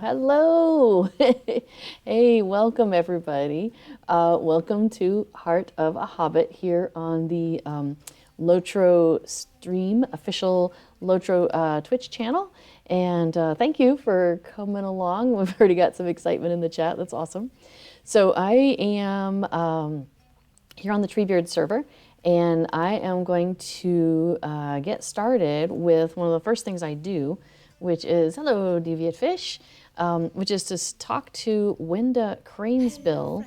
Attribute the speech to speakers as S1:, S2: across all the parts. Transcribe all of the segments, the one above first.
S1: Hello. Hey, welcome everybody. Welcome to Heart of a Hobbit here on the LOTRO stream, official LOTRO Twitch channel. And thank you for coming along. We've already got some excitement in the chat. That's awesome. So I am here on the Treebeard server, and I am going to get started with one of the first things I do, which is, hello, Deviant Fish, which is to talk to Wenda Cranesbill,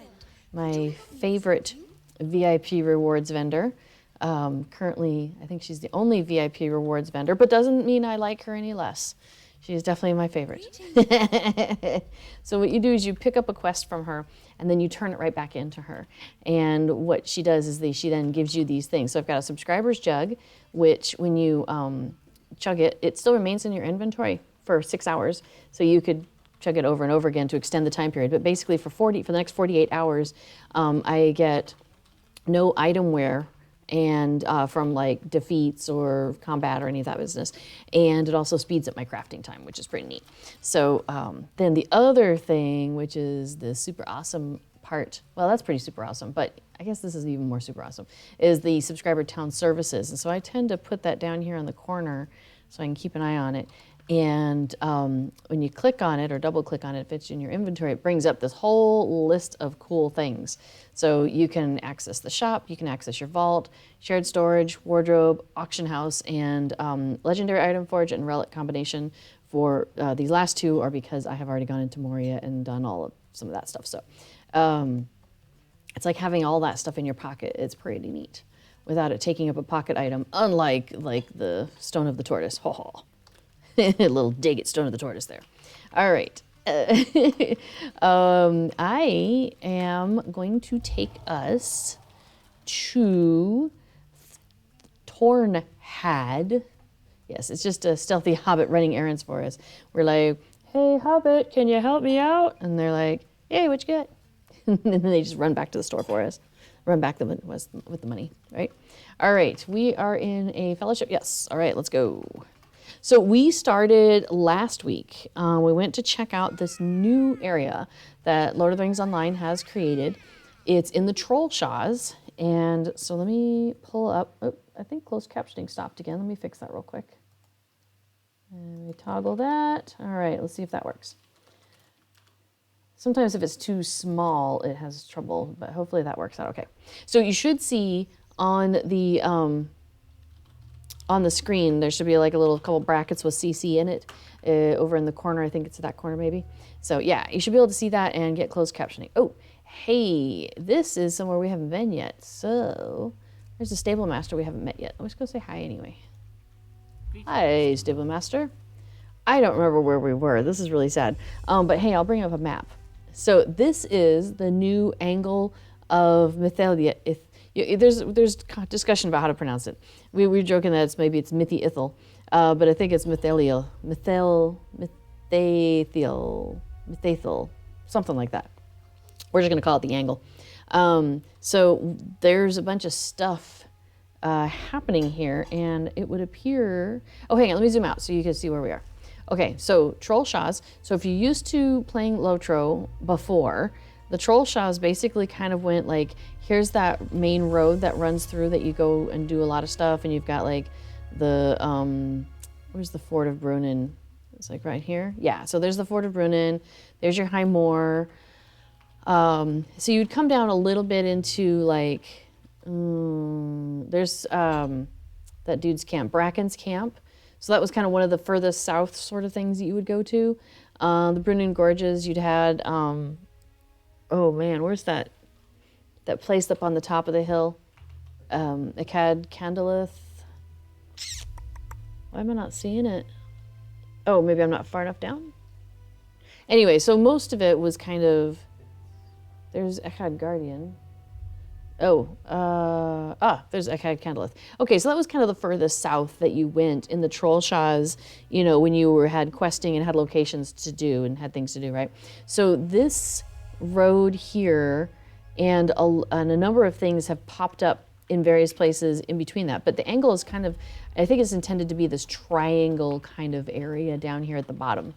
S1: my favorite VIP rewards vendor. Currently, I think she's the only VIP rewards vendor, but doesn't mean I like her any less. She's definitely my favorite. So what you do is you pick up a quest from her, and then you turn it right back into her. And what she does is she then gives you these things. So I've got a subscriber's jug, which when you chug it, it still remains in your inventory for 6 hours. So you could chug it over and over again to extend the time period. But basically for the next 48 hours, I get no item wear and from like defeats or combat or any of that business. And it also speeds up my crafting time, which is pretty neat. So then the other thing, which is the super awesome part, well, that's pretty super awesome, but I guess this is even more super awesome, is the subscriber town services. And so I tend to put that down here on the corner so I can keep an eye on it. And when you click on it or double click on it, if it's in your inventory, it brings up this whole list of cool things. So you can access the shop, you can access your vault, shared storage, wardrobe, auction house, and legendary item forge and relic combination. For these last two are because I have already gone into Moria and done some of that stuff. So it's like having all that stuff in your pocket. It's pretty neat without it taking up a pocket item, unlike the Stone of the Tortoise. Ho ho. A little dig at Stone of the Tortoise there. All right. I am going to take us to Tornhad. Yes, it's just a stealthy hobbit running errands for us. We're like, hey, hobbit, can you help me out? And they're like, hey, what you got? And then they just run back to the store for us. Run back with the money, right? All right, we are in a fellowship. Yes, all right, let's go. So we started last week. We went to check out this new area that Lord of the Rings Online has created. It's in the Trollshaws. And so let me pull up. Oh, I think closed captioning stopped again. Let me fix that real quick. And we toggle that. All right, let's see if that works. Sometimes if it's too small, it has trouble, but hopefully that works out okay. So you should see on the screen, there should be like a little couple brackets with CC in it over in the corner. I think it's that corner maybe. So yeah, you should be able to see that and get closed captioning. Oh, hey, this is somewhere we haven't been yet. So there's a stable master we haven't met yet. Let's go say hi anyway. Hi, stable master. I don't remember where we were. This is really sad. But hey, I'll bring up a map. So this is the new Angle of Mitheithel. There's discussion about how to pronounce it. We were joking that maybe it's Mitheithel, but I think it's Mitheithel, something like that. We're just going to call it the Angle. So there's a bunch of stuff happening here, and it would appear. Oh, hang on, let me zoom out so you can see where we are. Okay, so Trollshaws. So if you're used to playing LOTRO before, the Trollshaws basically kind of went like, here's that main road that runs through that you go and do a lot of stuff, and you've got like the, where's the Fort of Brunin? It's like right here. Yeah, so there's the Fort of Brunin. There's your High Moor. So you'd come down a little bit into like, there's that dude's camp, Bracken's camp. So that was kind of one of the furthest south sort of things that you would go to. The Brunin Gorges, you'd had, oh man, where's that place up on the top of the hill? Candleth. Why am I not seeing it? Oh, maybe I'm not far enough down? Anyway, so most of it was kind of, there's Echad Guardian. Oh, there's Echad Candleth. Okay, so that was kind of the furthest south that you went in the Trollshaws, you know, when you had questing and had locations to do and had things to do, right? So this road here and a number of things have popped up in various places in between that. But the Angle is kind of, I think it's intended to be this triangle kind of area down here at the bottom.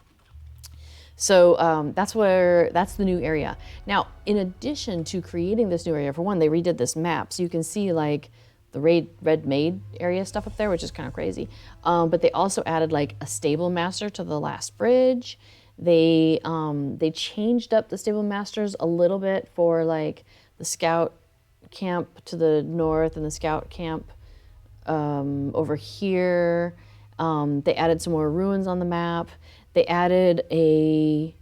S1: So that's the new area. Now, in addition to creating this new area, for one, they redid this map, so you can see like the Red Maid area stuff up there, which is kind of crazy. But they also added like a stable master to the last bridge. They changed up the stable masters a little bit for like the scout camp to the north and the scout camp over here. They added some more ruins on the map. They added a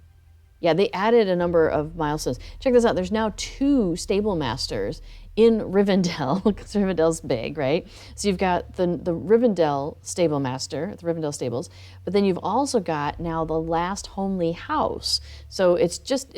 S1: number of milestones. Check this out. There's now 2 stable masters in Rivendell, because Rivendell's big, right? So you've got the Rivendell stable master, the Rivendell stables, but then you've also got now the last homely house. So it's just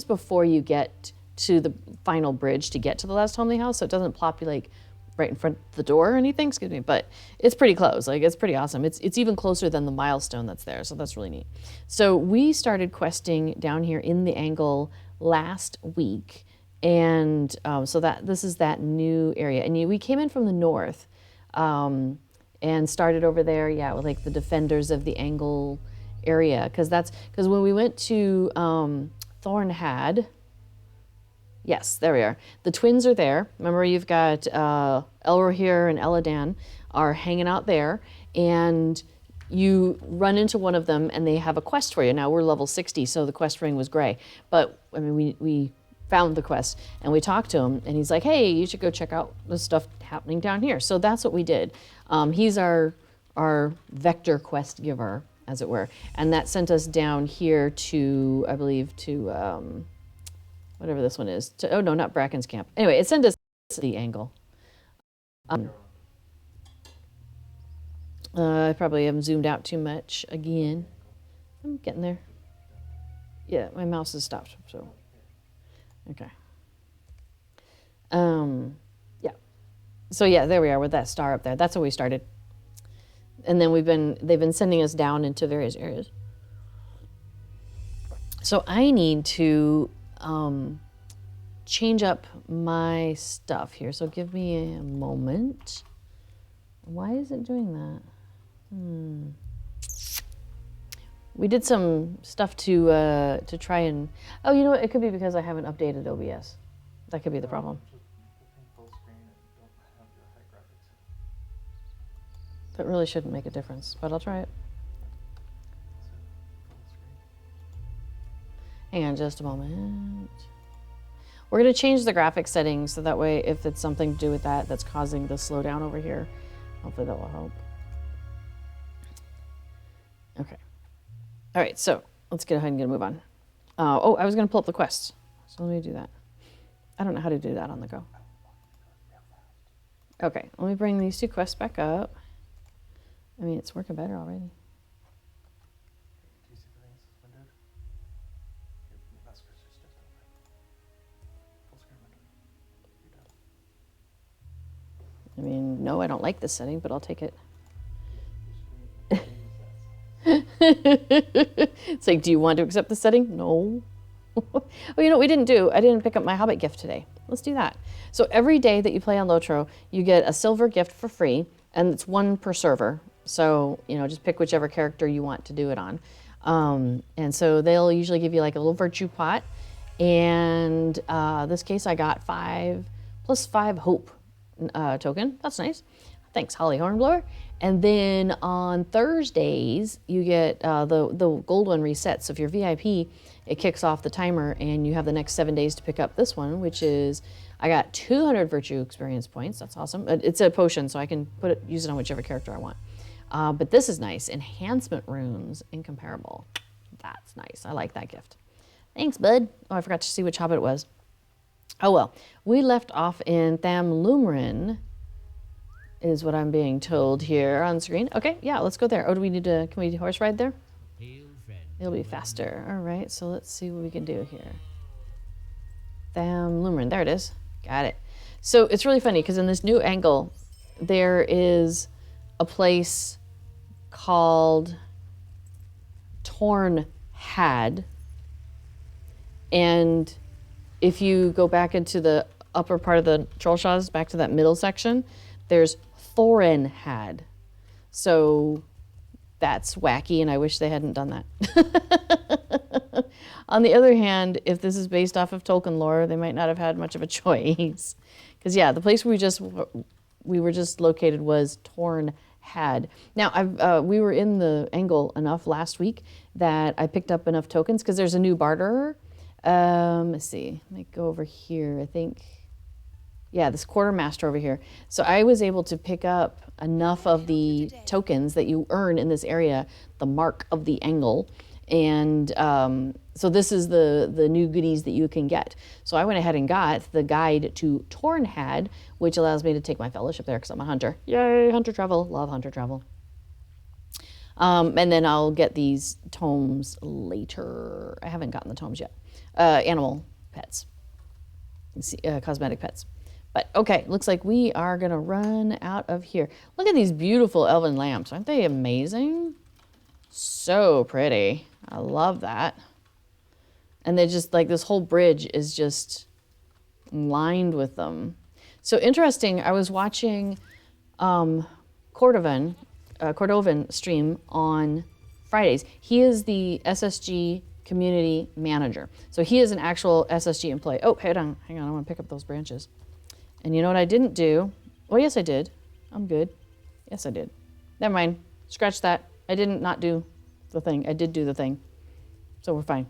S1: before you get to the final bridge to get to the last homely house, so it doesn't plop you like right in front of the door or anything, excuse me, but it's pretty close. Like, it's pretty awesome. It's even closer than the milestone that's there, so that's really neat. So we started questing down here in the Angle last week, and so this is that new area. And we came in from the north and started over there, with like the defenders of the Angle area, because when we went to Thornhad. Yes, there we are. The twins are there. Remember, you've got Elrohir and Eladan are hanging out there, and you run into one of them, and they have a quest for you. Now, we're level 60, so the quest ring was gray. But, I mean, we found the quest, and we talked to him, and he's like, hey, you should go check out the stuff happening down here. So that's what we did. He's our vector quest giver, as it were. And that sent us down here to, I believe, to... whatever this one is. Oh, no, not Bracken's camp. Anyway, it sent us to the Angle. I probably haven't zoomed out too much again. I'm getting there. Yeah, my mouse has stopped, so. Okay. Yeah. So yeah, there we are with that star up there. That's where we started. And then they've been sending us down into various areas. So I need to change up my stuff here. So give me a moment. Why is it doing that? We did some stuff to try and... Oh, you know what? It could be because I haven't updated OBS. That could be the problem. That really shouldn't make a difference, but I'll try it. Hang on just a moment. We're going to change the graphic settings so that way if it's something to do with that's causing the slowdown over here, hopefully that will help. Okay. All right, so let's get ahead and move on. I was going to pull up the quests, so let me do that. I don't know how to do that on the go. Okay, let me bring these 2 quests back up. I mean, it's working better already. I mean, no, I don't like this setting, but I'll take it. It's like, do you want to accept the setting? No. Well, you know what we didn't do? I didn't pick up my Hobbit gift today. Let's do that. So every day that you play on LOTRO, you get a silver gift for free, and it's 1 per server. So, just pick whichever character you want to do it on. And so they'll usually give you like a little virtue pot. And this case, I got 5 plus 5 hope token. That's nice. Thanks, Holly Hornblower. And then on Thursdays, you get the gold one resets. So if you're VIP, it kicks off the timer, and you have the next 7 days to pick up this one, which is, I got 200 virtue experience points. That's awesome. It's a potion, so I can use it on whichever character I want. But this is nice. Enhancement runes, incomparable. That's nice. I like that gift. Thanks, bud. Oh, I forgot to see which Hobbit it was. Oh, well. We left off in Thamlumrin, is what I'm being told here on screen. Okay, yeah, let's go there. Oh, can we horse ride there? It'll be faster. All right, so let's see what we can do here. Thamlumrin, there it is. Got it. So it's really funny, because in this new Angle, there is a place called Tornhad, and if you go back into the upper part of the Trollshaws, back to that middle section, there's Thorinhad. So that's wacky, and I wish they hadn't done that. On the other hand, if this is based off of Tolkien lore, they might not have had much of a choice. Because yeah, the place we were just located was Torn Had. Now, we were in the Angle enough last week that I picked up enough tokens because there's a new barterer. Let's see, let me go over here. I think, yeah, this quartermaster over here. So I was able to pick up enough of the tokens that you earn in this area, the Mark of the Angle. And so this is the new goodies that you can get. So I went ahead and got the guide to Tornhad, which allows me to take my fellowship there because I'm a hunter. Yay, hunter travel. Love hunter travel. And then I'll get these tomes later. I haven't gotten the tomes yet. Animal pets, cosmetic pets. But okay, looks like we are gonna run out of here. Look at these beautiful elven lamps. Aren't they amazing? So pretty. I love that. And they just like this whole bridge is just lined with them. So interesting, I was watching Cordovan stream on Fridays. He is the SSG community manager. So he is an actual SSG employee. Oh, hang on, I want to pick up those branches. And you know what I didn't do? Oh, yes, I did. I'm good. Yes, I did. Never mind. Scratch that. I didn't not do the thing. I did do the thing. So we're fine.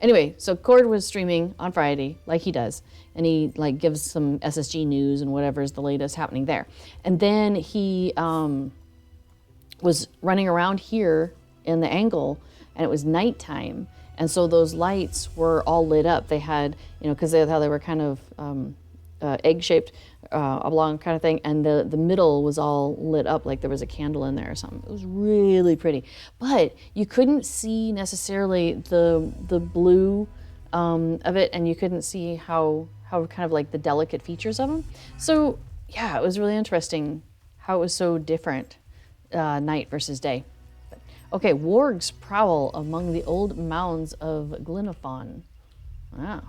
S1: Anyway, so Cord was streaming on Friday, like he does, and he like gives some SSG news and whatever is the latest happening there. And then he was running around here in the Angle, and it was nighttime, and so those lights were all lit up. They had, because they were kind of egg-shaped, oblong kind of thing, and the middle was all lit up like there was a candle in there or something. It was really pretty, but you couldn't see necessarily the blue of it, and you couldn't see how kind of like the delicate features of them. So yeah, it was really interesting how it was so different night versus day. Okay, wargs prowl among the old mounds of Glynophon. Wow,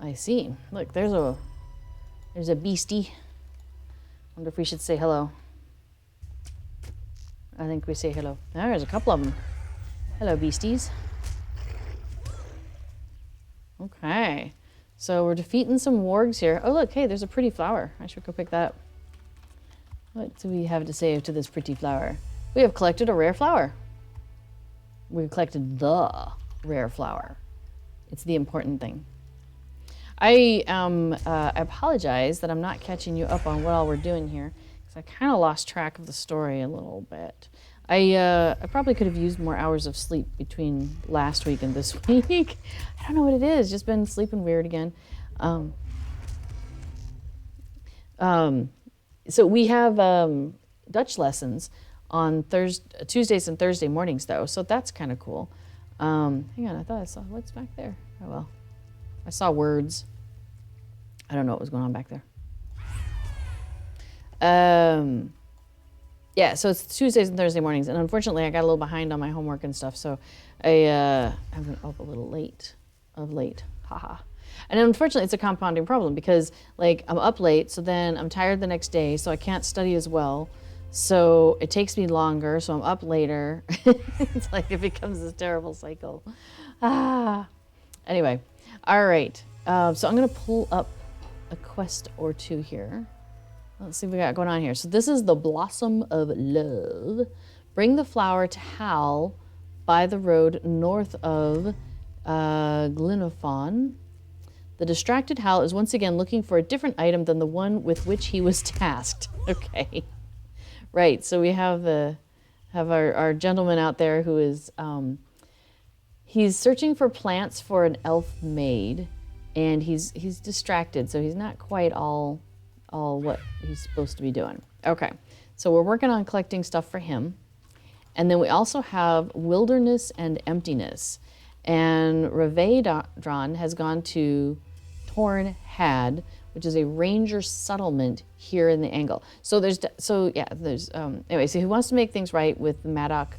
S1: I see. Look, there's a beastie. Wonder if we should say hello. I think we say hello. There's a couple of them. Hello, beasties. Okay, so we're defeating some wargs here. Oh, look, hey, there's a pretty flower. I should go pick that up. What do we have to say to this pretty flower? We have collected a rare flower. We've collected the rare flower. It's the important thing. I apologize that I'm not catching you up on what all we're doing here, because I kind of lost track of the story a little bit. I probably could have used more hours of sleep between last week and this week. I don't know what it is, just been sleeping weird again. So we have Dutch lessons on Tuesdays and Thursday mornings, though, so that's kind of cool. Hang on, I thought I saw, what's back there? Oh, well. I saw words. I don't know what was going on back there. Yeah, so it's Tuesdays and Thursday mornings, and unfortunately I got a little behind on my homework and stuff, so I've been up a little late of late. Haha. And unfortunately it's a compounding problem because like I'm up late, so then I'm tired the next day, so I can't study as well. So it takes me longer, so I'm up later. It's like it becomes this terrible cycle. Anyway, all right. So I'm going to pull up a quest or two here. Let's see what we got going on here. So this is the Blossom of Love. Bring the flower to Hal by the road north of Glynophon. The distracted Hal is once again looking for a different item than the one with which he was tasked. Okay. Right, so we have our gentleman out there who is, he's searching for plants for an elf maid, and he's distracted, so he's not quite all what he's supposed to be doing. Okay, so we're working on collecting stuff for him, and then we also have Wilderness and Emptiness, and Rivendell has gone to Tornhad, which is a ranger settlement here in the Angle. So anyway, so he wants to make things right with the Maddock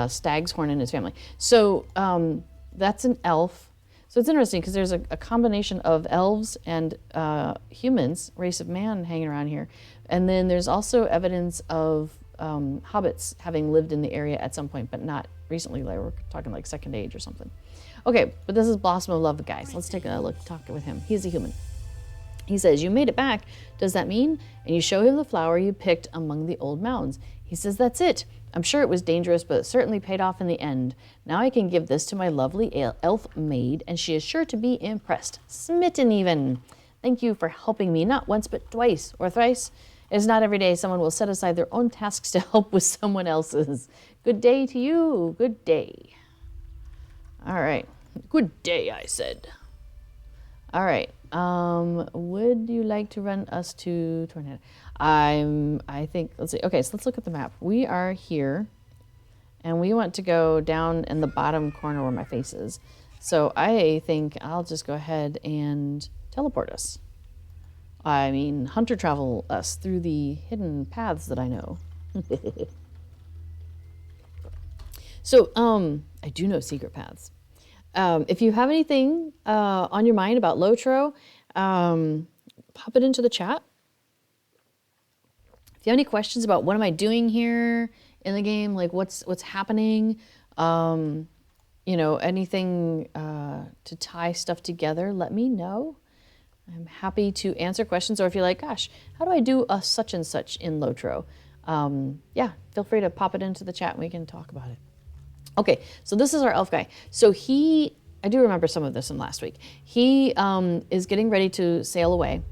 S1: Stag's Horn and his family. So that's an elf. So it's interesting because there's a combination of elves and humans, race of man, hanging around here. And then there's also evidence of hobbits having lived in the area at some point, but not recently. Like we're talking like Second Age or something. Okay, but this is Blossom of Love, the guy. So let's take a look, talk with him. He's a human. He says, "You made it back. Does that mean?" And you show him the flower you picked among the old mounds. He says, "That's it. I'm sure it was dangerous, but it certainly paid off in the end. Now I can give this to my lovely elf maid, and she is sure to be impressed. Smitten even. Thank you for helping me, not once, but twice or thrice. It is not every day someone will set aside their own tasks to help with someone else's. Good day to you. Good day." All right. Good day, I said. All right. Would you like to run us to Tornado? I think, let's see. Okay, so let's look at the map. We are here, and we want to go down in the bottom corner where my face is. So I think I'll just go ahead and teleport us. I mean, hunter travel us through the hidden paths that I know. So, I do know secret paths. If you have anything on your mind about LOTRO, pop it into the chat. If you have any questions about what am I doing here in the game, like what's happening, you know, anything to tie stuff together, let me know. I'm happy to answer questions. Or if you're like, gosh, how do I do a such and such in LOTRO? Yeah, feel free to pop it into the chat and we can talk about it. Okay, so this is our elf guy. So I do remember some of this from last week. He is getting ready to sail away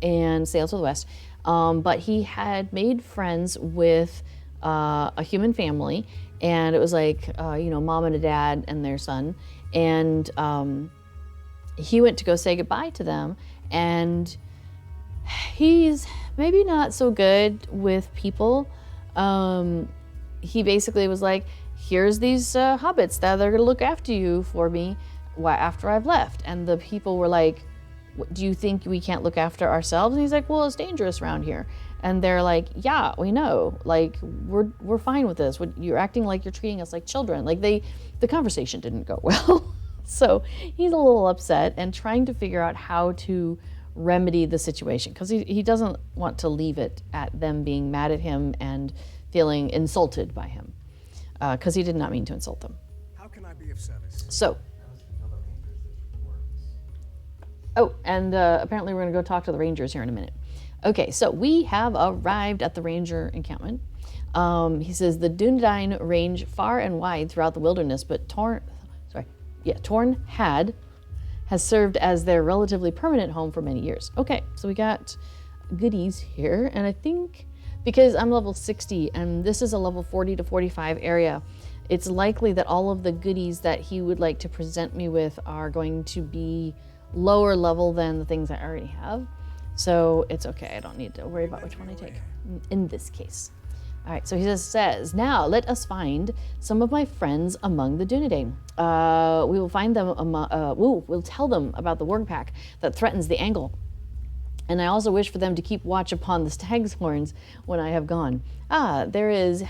S1: and sail to the west. But he had made friends with a human family, and it was like, you know, mom and a dad and their son. And he went to go say goodbye to them, and he's maybe not so good with people. He basically was like, here's these hobbits that they're going to look after you for me after I've left. And the people were like, do you think we can't look after ourselves? And he's like, well, it's dangerous around here. And they're like, yeah, we know. Like, we're fine with this. You're acting like you're treating us like children. Like, the conversation didn't go well. So he's a little upset and trying to figure out how to remedy the situation, because he doesn't want to leave it at them being mad at him and feeling insulted by him, because he did not mean to insult them.
S2: How can I be of service?
S1: So, oh, and apparently we're going to go talk to the Rangers here in a minute. Okay, so we have arrived at the Ranger Encampment. He says, the Dunedain range far and wide throughout the wilderness, but Tornhad has served as their relatively permanent home for many years. Okay, so we got goodies here, and I think because I'm level 60 and this is a level 40 to 45 area, it's likely that all of the goodies that he would like to present me with are going to be lower level than the things I already have. So it's okay, I don't need to worry about which one I take in this case. All right, so he says, now let us find some of my friends among the Dunedain. We will find them, we'll tell them about the warg pack that threatens the Angle. And I also wish for them to keep watch upon the stag's horns when I have gone. There is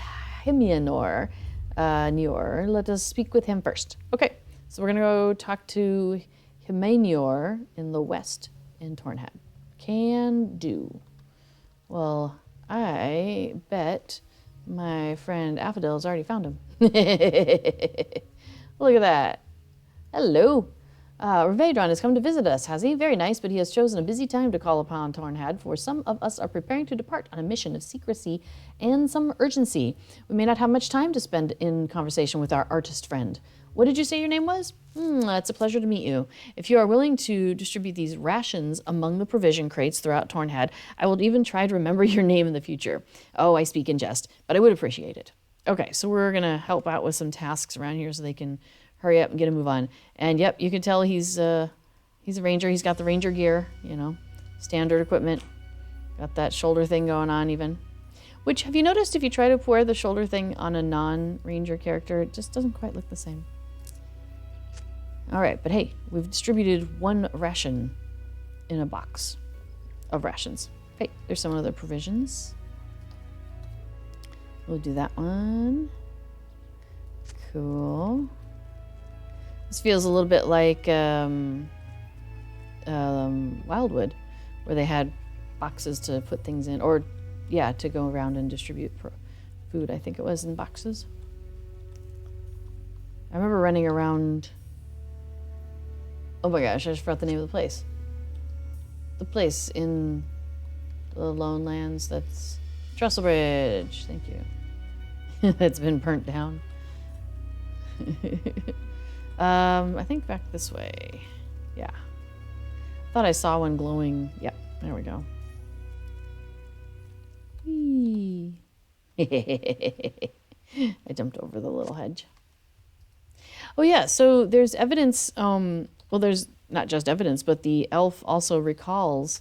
S1: Himianor, Nior. Let us speak with him first. Okay, so we're gonna go talk to Himianor in the west in Tornhad. Can do. Well, I bet my friend Affadil's already found him. Look at that. Hello. Rivendell has come to visit us, has he? Very nice, but he has chosen a busy time to call upon Tornhad, for some of us are preparing to depart on a mission of secrecy and some urgency. We may not have much time to spend in conversation with our artist friend. What did you say your name was? It's a pleasure to meet you. If you are willing to distribute these rations among the provision crates throughout Tornhad, I will even try to remember your name in the future. Oh, I speak in jest, but I would appreciate it. Okay, so we're going to help out with some tasks around here so they can hurry up and get a move on. And yep, you can tell he's a ranger. He's got the ranger gear, you know, standard equipment. Got that shoulder thing going on even. Which, have you noticed if you try to wear the shoulder thing on a non-ranger character, it just doesn't quite look the same. All right, but hey, we've distributed one ration in a box of rations. Hey, there's some other provisions. We'll do that one. Cool. This feels a little bit like Wildwood, where they had boxes to put things in, or yeah, to go around and distribute food. I think it was in boxes. I remember running around. Oh my gosh, I just forgot the name of the place. The place in the Lone Lands that's Trestlebridge. Thank you. That's been burnt down. I think back this way. Yeah. Thought I saw one glowing. Yep, there we go. Whee. I jumped over the little hedge. Oh yeah, so there's evidence, well, there's not just evidence, but the elf also recalls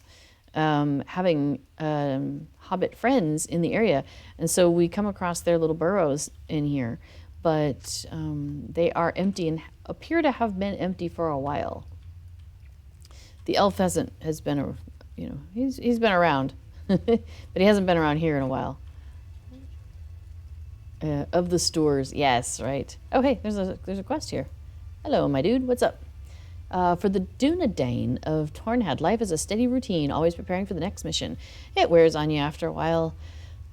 S1: having Hobbit friends in the area. And so we come across their little burrows in here, but they are empty and appear to have been empty for a while. The elf has been, he's been around, but he hasn't been around here in a while. Of the stores, yes, right. Oh, hey, there's a quest here. Hello, my dude. What's up? For the Dunedain of Tornhad, life is a steady routine, always preparing for the next mission. It wears on you after a while.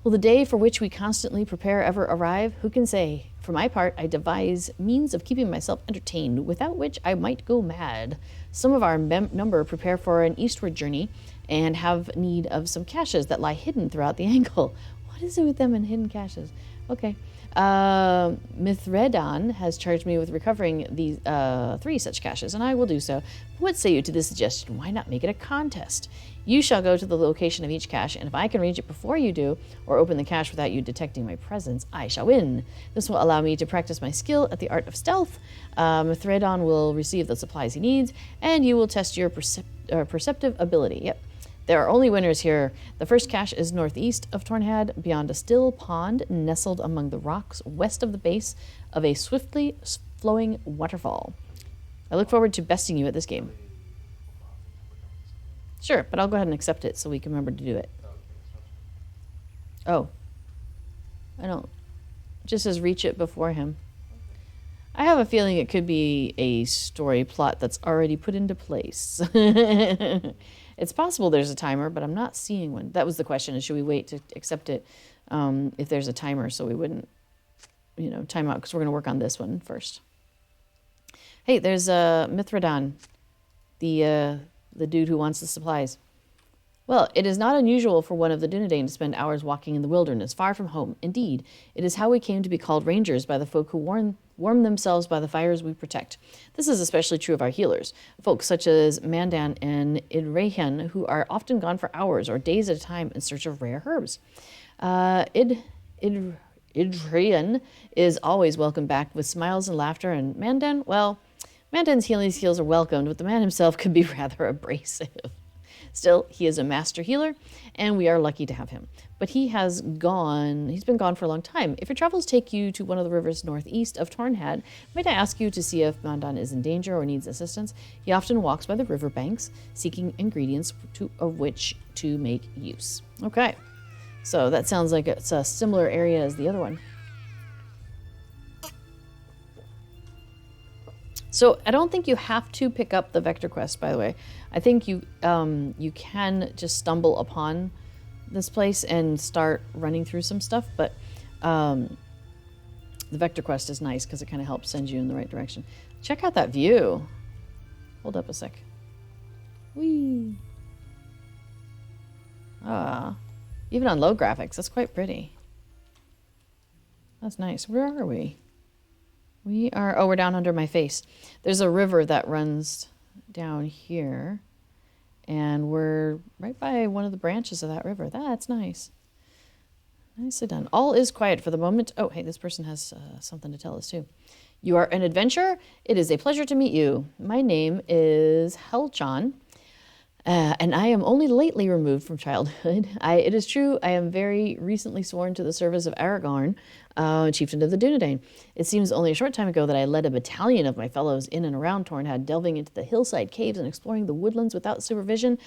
S1: Will the day for which we constantly prepare ever arrive? Who can say? For my part, I devise means of keeping myself entertained, without which I might go mad. Some of our number prepare for an eastward journey and have need of some caches that lie hidden throughout the Angle. What is it with them and hidden caches? Okay. Mithredan has charged me with recovering these 3 such caches, and I will do so. What say you to this suggestion? Why not make it a contest? You shall go to the location of each cache, and if I can reach it before you do, or open the cache without you detecting my presence, I shall win. This will allow me to practice my skill at the art of stealth. Mithredan will receive the supplies he needs, and you will test your perceptive ability. Yep. There are only winners here. The first cache is northeast of Tornhad, beyond a still pond nestled among the rocks west of the base of a swiftly flowing waterfall. I look forward to besting you at this game. Sure, but I'll go ahead and accept it so we can remember to do it. Oh. I don't. It just says reach it before him. I have a feeling it could be a story plot that's already put into place. It's possible there's a timer, but I'm not seeing one. That was the question, is should we wait to accept it if there's a timer so we wouldn't, time out, because we're going to work on this one first. Hey, there's Mithredan, the dude who wants the supplies. Well, it is not unusual for one of the Dunedain to spend hours walking in the wilderness, far from home. Indeed, it is how we came to be called rangers by the folk who warm themselves by the fires we protect. This is especially true of our healers, folks such as Mandan and Idrehan, who are often gone for hours or days at a time in search of rare herbs. Idrehan is always welcomed back with smiles and laughter, and Mandan, well, Mandan's healing skills are welcomed, but the man himself can be rather abrasive. Still, he is a master healer, and we are lucky to have him. But he's been gone for a long time. If your travels take you to one of the rivers northeast of Tornhad, might I ask you to see if Mandan is in danger or needs assistance? He often walks by the river banks, seeking ingredients of which to make use. Okay, so that sounds like it's a similar area as the other one. So I don't think you have to pick up the vector quest, by the way. I think you can just stumble upon this place and start running through some stuff, but the vector quest is nice because it kind of helps send you in the right direction. Check out that view. Hold up a sec. Whee! Even on low graphics, that's quite pretty. That's nice. Where are we? We're down under my face. There's a river that runs down here, and we're right by one of the branches of that river. That's nice. Nicely done. All is quiet for the moment. Oh, hey, this person has something to tell us too. You are an adventurer? It is a pleasure to meet you. My name is Helchan, and I am only lately removed from childhood. It is true, I am very recently sworn to the service of Aragorn, chieftain of the Dunedain. It seems only a short time ago that I led a battalion of my fellows in and around Tornhad, delving into the hillside caves and exploring the woodlands without supervision.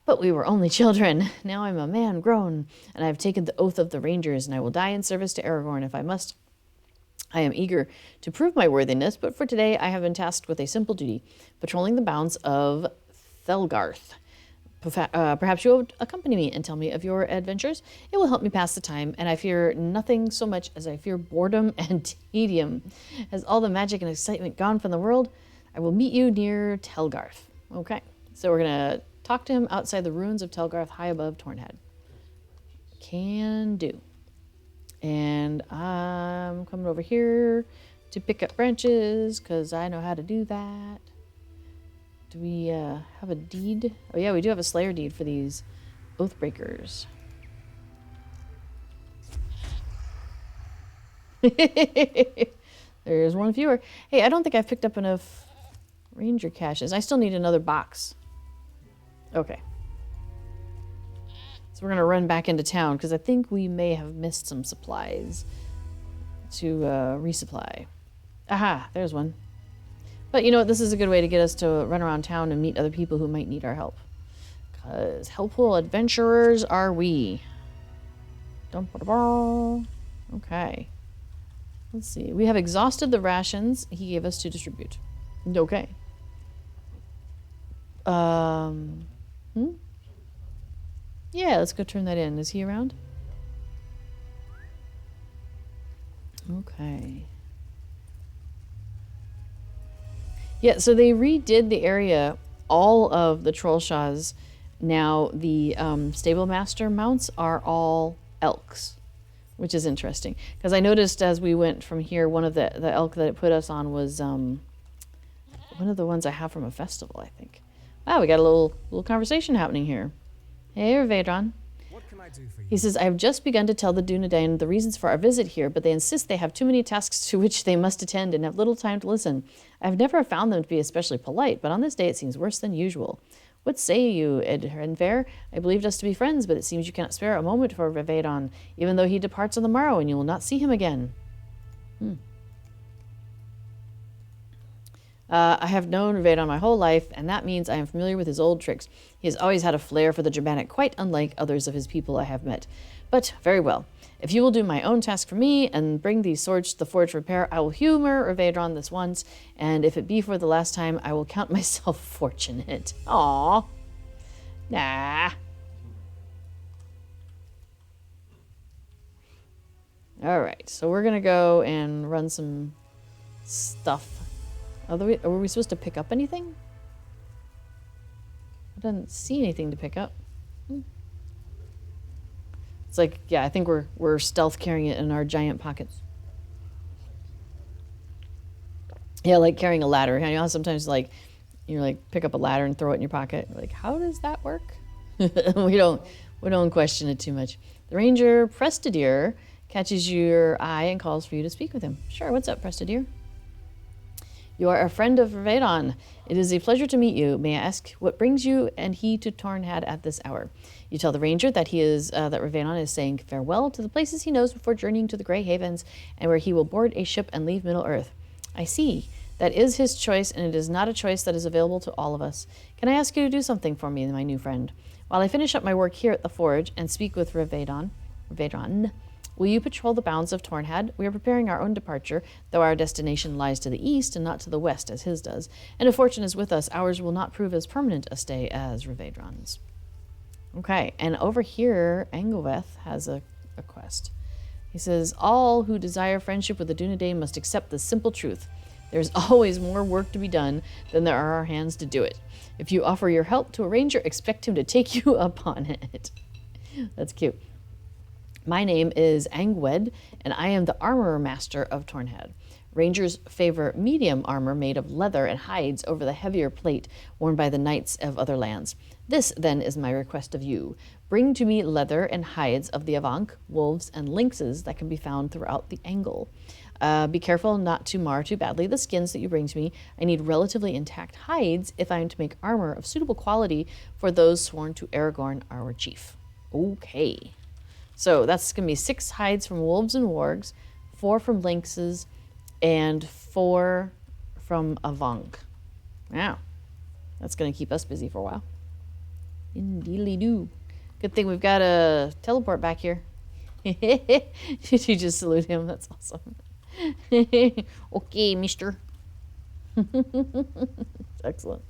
S1: But we were only children. Now I'm a man grown, and I have taken the oath of the Rangers, and I will die in service to Aragorn if I must. I am eager to prove my worthiness, but for today I have been tasked with a simple duty, patrolling the bounds of Thelgarth. Perhaps you will accompany me and tell me of your adventures. It will help me pass the time, and I fear nothing so much as I fear boredom and tedium. Has all the magic and excitement gone from the world? I will meet you near Telgarth. Okay, so we're going to talk to him outside the ruins of Telgarth, high above Tornhead. Can do. And I'm coming over here to pick up branches, because I know how to do that. Do we have a deed? Oh yeah, we do have a Slayer deed for these Oathbreakers. There's one fewer. Hey, I don't think I've picked up enough Ranger caches. I still need another box. Okay. So we're going to run back into town, because I think we may have missed some supplies to resupply. Aha, there's one. But you know what, this is a good way to get us to run around town and meet other people who might need our help. Because helpful adventurers are we. Okay. Let's see. We have exhausted the rations he gave us to distribute. Okay. Yeah, let's go turn that in. Is he around? Okay. Yeah, so they redid the area. All of the Trollshaws, now the stable master mounts are all elks, which is interesting. Because I noticed as we went from here, one of the elk that it put us on was one of the ones I have from a festival, I think. Wow, we got a little conversation happening here. Hey, Rivendell.
S2: What can I do for you?
S1: He says, I have just begun to tell the Dunedain the reasons for our visit here, but they insist they have too many tasks to which they must attend and have little time to listen. I have never found them to be especially polite, but on this day it seems worse than usual. What say you, Edrenfair? I believed us to be friends, but it seems you cannot spare a moment for Rivendell, even though he departs on the morrow and you will not see him again. I have known Rivendell my whole life, and that means I am familiar with his old tricks. He has always had a flair for the Germanic, quite unlike others of his people I have met. But very well. If you will do my own task for me and bring these swords to the forge repair, I will humor Rivendell this once, and if it be for the last time, I will count myself fortunate. Aww. Nah. Alright, so we're gonna go and run some stuff. Were we supposed to pick up anything? I didn't see anything to pick up. It's like, yeah, I think we're stealth carrying it in our giant pockets. Yeah, like carrying a ladder. You know how sometimes like you like pick up a ladder and throw it in your pocket. Like, how does that work? we don't question it too much. The Ranger Prestadier catches your eye and calls for you to speak with him. Sure, what's up, Prestadier? You are a friend of Rivendell. It is a pleasure to meet you. May I ask what brings you and he to Tornhead at this hour? You tell the ranger that that Rivendell is saying farewell to the places he knows before journeying to the Grey Havens, and where he will board a ship and leave Middle Earth. I see. That is his choice, and it is not a choice that is available to all of us. Can I ask you to do something for me, my new friend? While I finish up my work here at the forge and speak with Rivendell, will you patrol the bounds of Tornhead? We are preparing our own departure, though our destination lies to the east and not to the west as his does. And if fortune is with us, ours will not prove as permanent a stay as Rivendell's. Okay, and over here, Angleveth has a quest. He says, all who desire friendship with the Dunedain must accept the simple truth. There's always more work to be done than there are hands to do it. If you offer your help to a ranger, expect him to take you up on it. That's cute. My name is Angwed, and I am the armorer master of Tornhead. Rangers favor medium armor made of leather and hides over the heavier plate worn by the knights of other lands. This, then, is my request of you. Bring to me leather and hides of the Avank, wolves, and lynxes that can be found throughout the Angle. Be careful not to mar too badly the skins that you bring to me. I need relatively intact hides if I am to make armor of suitable quality for those sworn to Aragorn, our chief. Okay. So that's going to be 6 hides from wolves and wargs, 4 from lynxes, and 4 from Avank. Wow. That's going to keep us busy for a while. Indeedly-doo. Good thing we've got a teleport back here. Did you just salute him? That's awesome. Okay, mister. Excellent.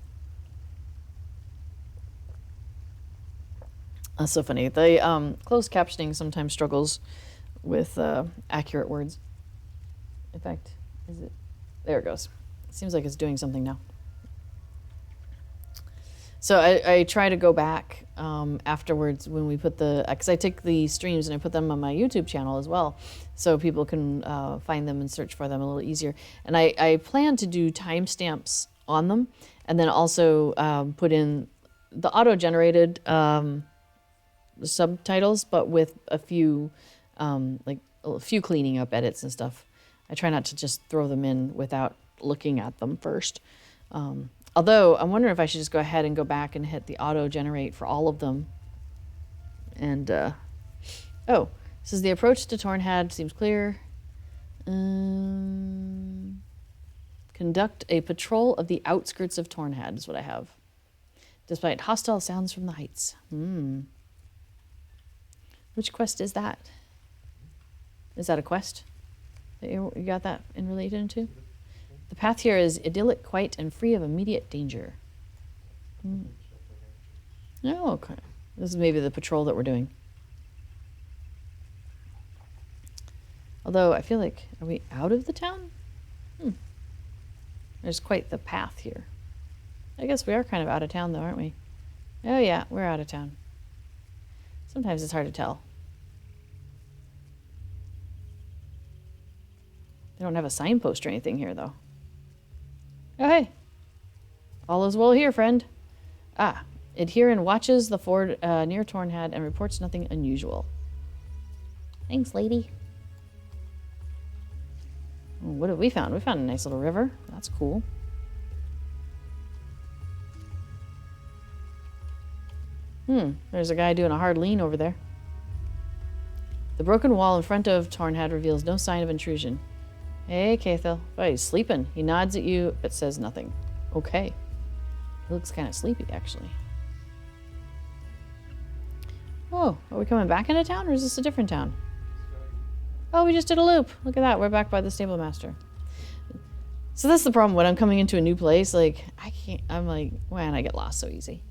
S1: That's so funny. The closed captioning sometimes struggles with accurate words. In fact, is it? There it goes. It seems like it's doing something now. So I try to go back afterwards when we put because I take the streams and I put them on my YouTube channel as well, so people can find them and search for them a little easier. And I plan to do timestamps on them, and then also put in the auto-generated subtitles, but with a few cleaning up edits and stuff. I try not to just throw them in without looking at them first. Although I'm wondering if I should just go ahead and go back and hit the auto generate for all of them. And oh, this is the approach to Tornhad seems clear. Conduct a patrol of the outskirts of Tornhad is what I have. Despite hostile sounds from the heights. Which quest is that? Is that a quest? You got that in relation to? The path here is idyllic, quiet, and free of immediate danger. Oh, okay. This is maybe the patrol that we're doing. Although, I feel like, are we out of the town? There's quite the path here. I guess we are kind of out of town, though, aren't we? Oh, yeah, we're out of town. Sometimes it's hard to tell. They don't have a signpost or anything here, though. Oh, hey. All is well here, friend. Adherent watches the ford near Tornhad and reports nothing unusual. Thanks, lady. Oh, what have we found? We found a nice little river. That's cool. There's a guy doing a hard lean over there. The broken wall in front of Tornhad reveals no sign of intrusion. Hey, Cathel. Oh, he's sleeping. He nods at you, but says nothing. Okay. He looks kind of sleepy, actually. Oh, are we coming back into town, or is this a different town? Oh, we just did a loop. Look at that. We're back by the stable master. So that's the problem when I'm coming into a new place. Like, I'm like, man, I get lost so easy.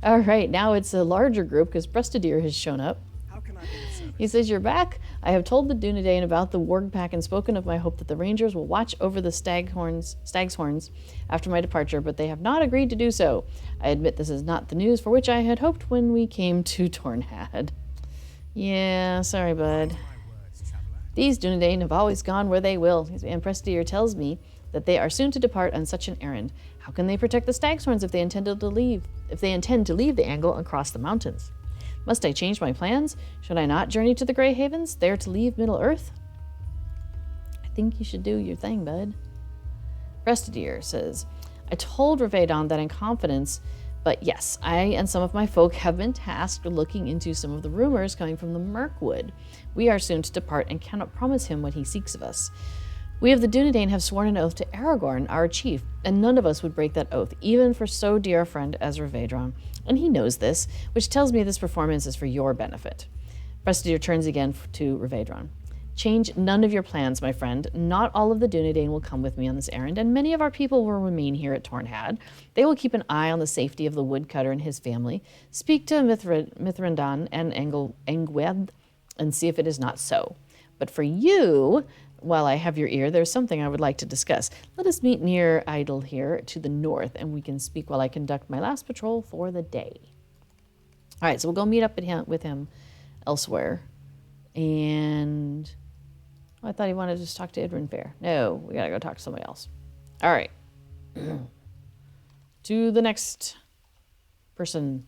S1: All right, now it's a larger group because Brestadir has shown up.
S2: How can I be of service?
S1: He says, you're back. I have told the Dunedain about the Warg Pack and spoken of my hope that the Rangers will watch over the stag's horns after my departure, but they have not agreed to do so. I admit this is not the news for which I had hoped when we came to Tornhad. Yeah, sorry, bud. These Dunedain have always gone where they will, and Brestadir tells me that they are soon to depart on such an errand. How can they protect the stag's horns if they intend to leave the Angle and cross the mountains? Must I change my plans? Should I not journey to the Grey Havens, there to leave Middle-earth? I think you should do your thing, bud. Brestadir says, I told Rivendell that in confidence, but yes, I and some of my folk have been tasked with looking into some of the rumors coming from the Mirkwood. We are soon to depart and cannot promise him what he seeks of us. We of the Dunedain have sworn an oath to Aragorn, our chief, and none of us would break that oath, even for so dear a friend as Rivendell. And he knows this, which tells me this performance is for your benefit. Brestadir turns again to Rivendell. Change none of your plans, my friend. Not all of the Dunedain will come with me on this errand, and many of our people will remain here at Tornhad. They will keep an eye on the safety of the woodcutter and his family. Speak to Mithrandan and Engwed and see if it is not so. But for you, while I have your ear, there's something I would like to discuss. Let us meet near Idle here to the north, and we can speak while I conduct my last patrol for the day. All right, so we'll go meet up with him elsewhere. And I thought he wanted to just talk to Idrin Fair. No, we gotta go talk to somebody else. All right. To the next person.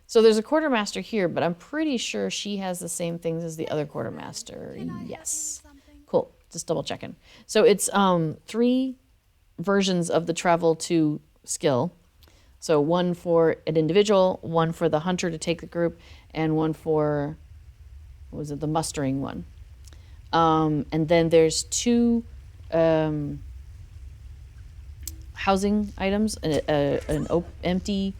S1: So there's a quartermaster here, but I'm pretty sure she has the same things as the other quartermaster. Yes. Cool. Just double checking. So it's 3 versions of the travel to skill. So one for an individual, one for the hunter to take the group, and one for, what was it, the mustering one. And then there's 2 housing items, an empty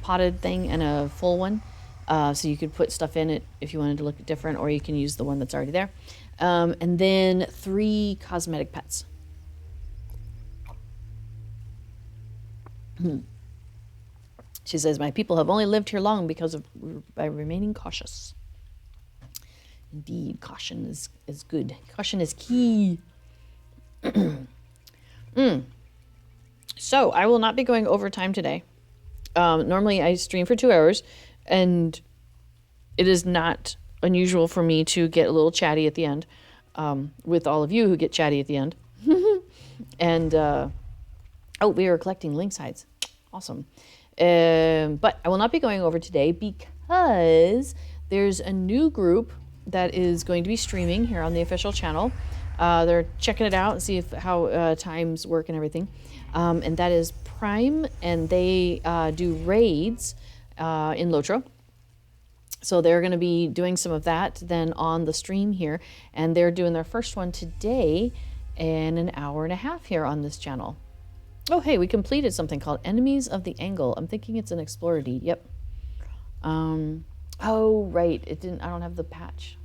S1: potted thing and a full one. So you could put stuff in it if you wanted to look different, or you can use the one that's already there. And then 3 cosmetic pets. She says, my people have only lived here long by remaining cautious. Indeed, caution is good. Caution is key. So I will not be going overtime today. Normally I stream for 2 hours, and it is not unusual for me to get a little chatty at the end, with all of you who get chatty at the end. And, oh, we are collecting lynx hides. Awesome. But I will not be going over today because there's a new group that is going to be streaming here on the official channel. They're checking it out and see how times work and everything. And that is Prime, and they do raids in LOTRO. So they're going to be doing some of that then on the stream here. And they're doing their first one today in an hour and a half here on this channel. Oh, hey, we completed something called Enemies of the Angle. I'm thinking it's an Explorer deed. Yep. Oh, right. It didn't. I don't have the patch.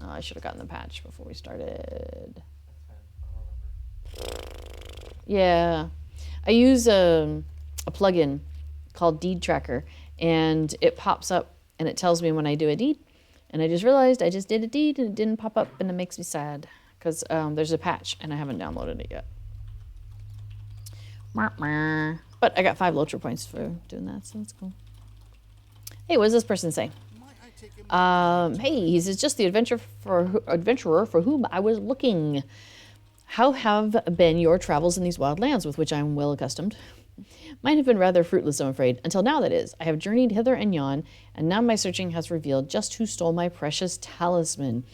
S1: Oh, I should have gotten the patch before we started. Yeah. I use a plugin called Deed Tracker, and it pops up and it tells me when I do a deed. And I just realized I just did a deed and it didn't pop up, and it makes me sad because there's a patch and I haven't downloaded it yet. But I got 5 LOTRO points for doing that, so that's cool. Hey, what does this person say? Hey, he says, just the adventurer for whom I was looking. How have been your travels in these wild lands with which I am well accustomed? Mine have been rather fruitless, I'm afraid. Until now, that is. I have journeyed hither and yon, and now my searching has revealed just who stole my precious talisman.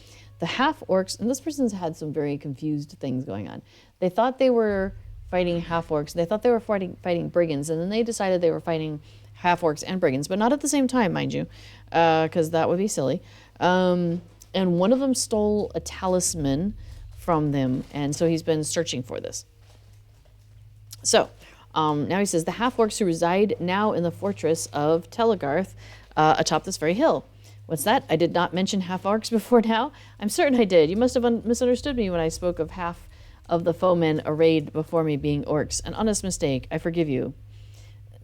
S1: The half-orcs, and this person's had some very confused things going on. They thought they were fighting half-orcs. They thought they were fighting brigands, and then they decided they were fighting half-orcs and brigands, but not at the same time, mind you, because that would be silly. And one of them stole a talisman from them, and so he's been searching for this. So, now he says, the half-orcs who reside now in the fortress of Telegarth atop this very hill. What's that? I did not mention half-orcs before now? I'm certain I did. You must have misunderstood me when I spoke of half of the foemen arrayed before me being orcs. An honest mistake. I forgive you.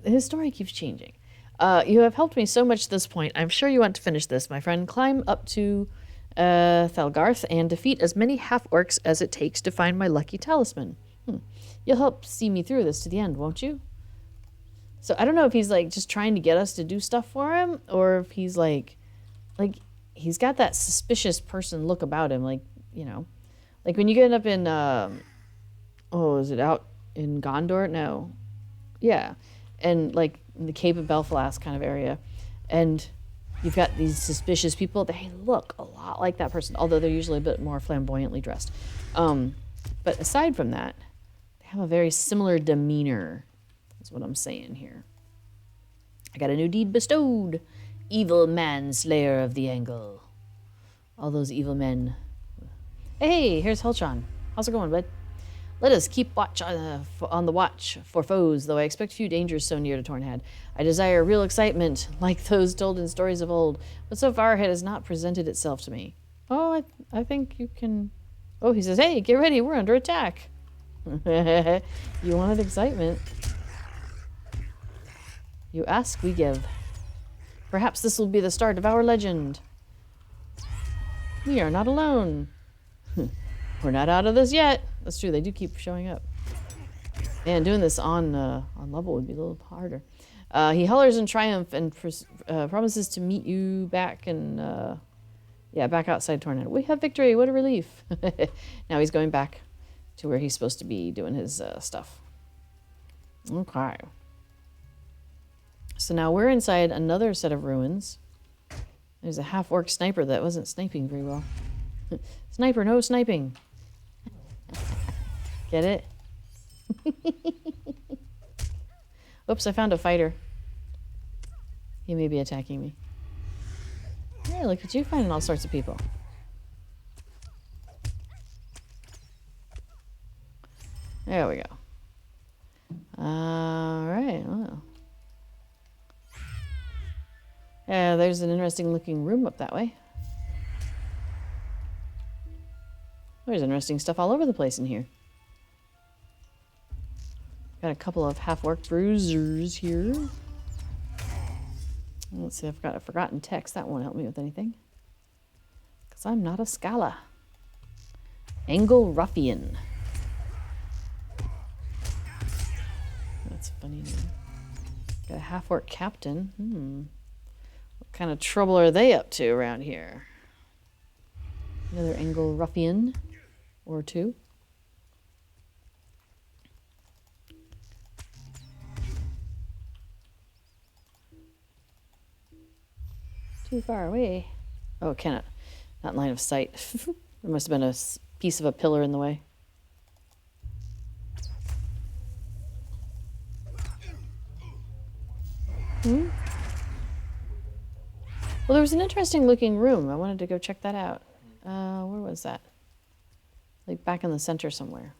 S1: His story keeps changing. You have helped me so much at this point. I'm sure you want to finish this, my friend. Climb up to Thelgarth and defeat as many half-orcs as it takes to find my lucky talisman. You'll help see me through this to the end, won't you? So I don't know if he's like just trying to get us to do stuff for him, or if he's like he's got that suspicious person look about him, like, you know, like when you get up in is it out in Gondor? No. Yeah. And like in the Cape of Belfast kind of area. And you've got these suspicious people. They look a lot like that person, although they're usually a bit more flamboyantly dressed. But aside from that, they have a very similar demeanor, is what I'm saying here. I got a new deed bestowed. Evil manslayer of the Angle. All those evil men. Hey, here's Helchon. How's it going, bud? Let us keep watch on the watch for foes, though I expect few dangers so near to Tornhad. I desire real excitement, like those told in stories of old, but so far it has not presented itself to me. Oh, I think you can... Oh, he says, hey, get ready, we're under attack. You wanted excitement. You ask, we give. Perhaps this will be the start of our legend. We are not alone. We're not out of this yet. That's true, they do keep showing up. Man, doing this on level would be a little harder. He hollers in triumph and promises to meet you back and back outside Tornado. We have victory, what a relief. Now he's going back to where he's supposed to be doing his stuff. Okay. So now we're inside another set of ruins. There's a half-orc sniper that wasn't sniping very well. Sniper, no sniping. Get it? Oops, I found a fighter. He may be attacking me. Hey, look at you finding all sorts of people. There we go. Alright, well. Yeah, there's an interesting looking room up that way. There's interesting stuff all over the place in here. Got a couple of half-orc bruisers here. Let's see, I've got a forgotten text. That won't help me with anything. Because I'm not a Scala. Angle Ruffian. That's a funny name. Got a half-orc captain. What kind of trouble are they up to around here? Another Angle Ruffian or two. Too far away. Oh, cannot. Not in line of sight. There must have been a piece of a pillar in the way. Well, there was an interesting looking room. I wanted to go check that out. Where was that? Like back in the center somewhere.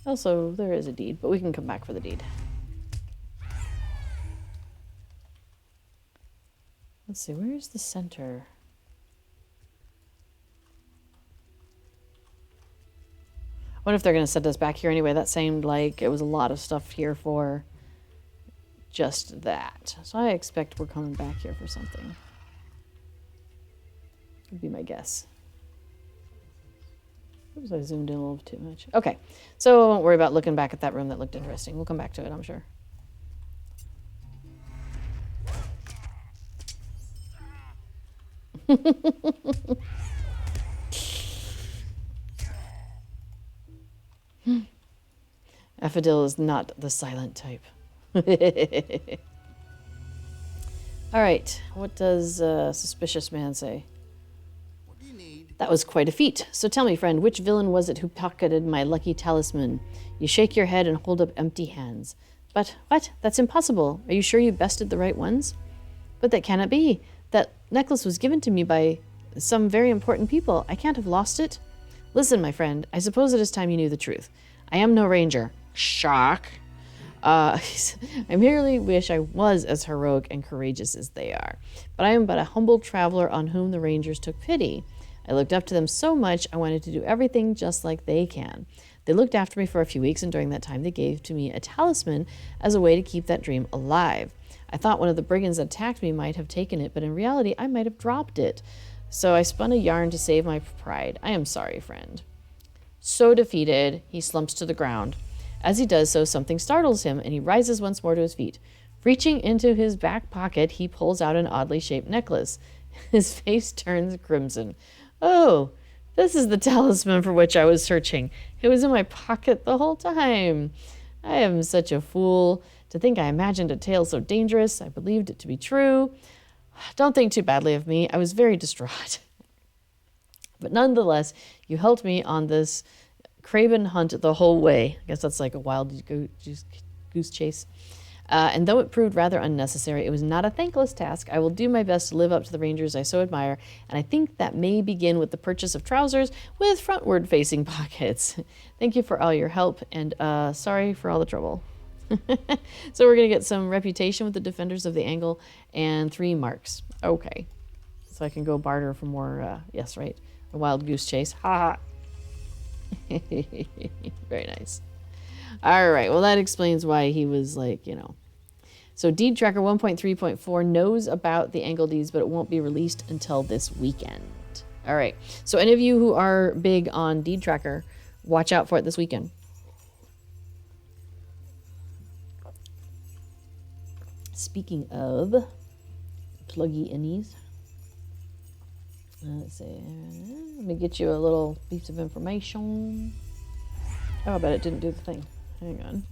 S1: Also, there is a deed, but we can come back for the deed. Let's see, where's the center? I wonder if they're going to send us back here anyway. That seemed like it was a lot of stuff here for just that. So I expect we're coming back here for something. Would be my guess. Oops, I zoomed in a little too much. Okay, so I won't worry about looking back at that room that looked interesting. We'll come back to it, I'm sure. Affadil is not the silent type. All right, what does Suspicious Man say?
S2: What do you need?
S1: That was quite a feat. So tell me, friend, which villain was it who pocketed my lucky talisman? You shake your head and hold up empty hands. But what? That's impossible. Are you sure you bested the right ones? But that cannot be. That necklace was given to me by some very important people. I can't have lost it. Listen, my friend, I suppose it is time you knew the truth. I am no ranger. Shock. I merely wish I was as heroic and courageous as they are. But I am but a humble traveler on whom the rangers took pity. I looked up to them so much, I wanted to do everything just like they can. They looked after me for a few weeks, and during that time they gave to me a talisman as a way to keep that dream alive. I thought one of the brigands that attacked me might have taken it, but in reality I might have dropped it. So I spun a yarn to save my pride. I am sorry, friend. So defeated, he slumps to the ground. As he does so, something startles him, and he rises once more to his feet. Reaching into his back pocket, he pulls out an oddly shaped necklace. His face turns crimson. Oh, this is the talisman for which I was searching. It was in my pocket the whole time. I am such a fool. To think I imagined a tale so dangerous. I believed it to be true. Don't think too badly of me. I was very distraught. But nonetheless, you helped me on this craven hunt the whole way. I guess that's like a wild goose chase. And though it proved rather unnecessary, it was not a thankless task. I will do my best to live up to the rangers I so admire, and I think that may begin with the purchase of trousers with frontward-facing pockets. Thank you for all your help, and sorry for all the trouble. So we're going to get some reputation with the defenders of the angle and 3 marks. Okay. So I can go barter for more, yes, right, a wild goose chase. Ha ha. Very nice. All right, well, that explains why he was like, you know. So Deed Tracker 1.3.4 knows about the angle deeds, but it won't be released until this weekend. All right, so any of you who are big on Deed Tracker, watch out for it this weekend. Speaking of pluggy innies, let's see, let me get you a little piece of information. Oh, I bet it didn't do the thing. Hang on.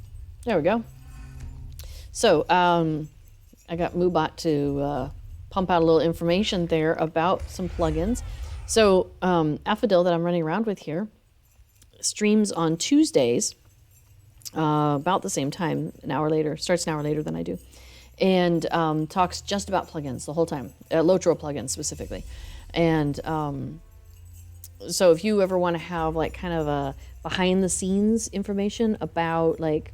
S1: There we go. So, I got Moobot to pump out a little information there about some plugins. So, Affadil that I'm running around with here streams on Tuesdays about the same time, an hour later, starts an hour later than I do, and talks just about plugins the whole time, LOTRO plugins specifically. And so if you ever want to have like kind of a behind the scenes information about like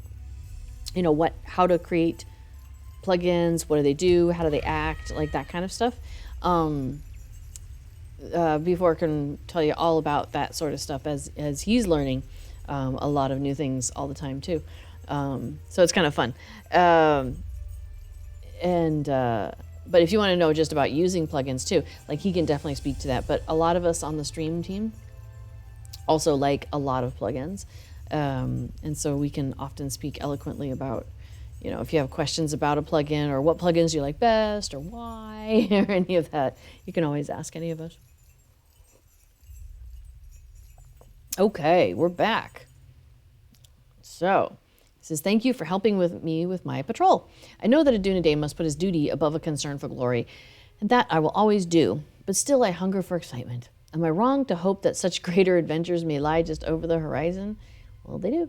S1: how to create plugins, what do they do, how do they act, like that kind of stuff. Before can tell you all about that sort of stuff as he's learning a lot of new things all the time too. So it's kind of fun. But if you want to know just about using plugins too, like he can definitely speak to that. But a lot of us on the stream team also like a lot of plugins. And so we can often speak eloquently about, if you have questions about a plugin or what plugins you like best or why or any of that, you can always ask any of us. Okay, we're back. So, it says, thank you for helping me with my patrol. I know that a Dunedain must put his duty above a concern for glory, and that I will always do, but still I hunger for excitement. Am I wrong to hope that such greater adventures may lie just over the horizon? Well, they do.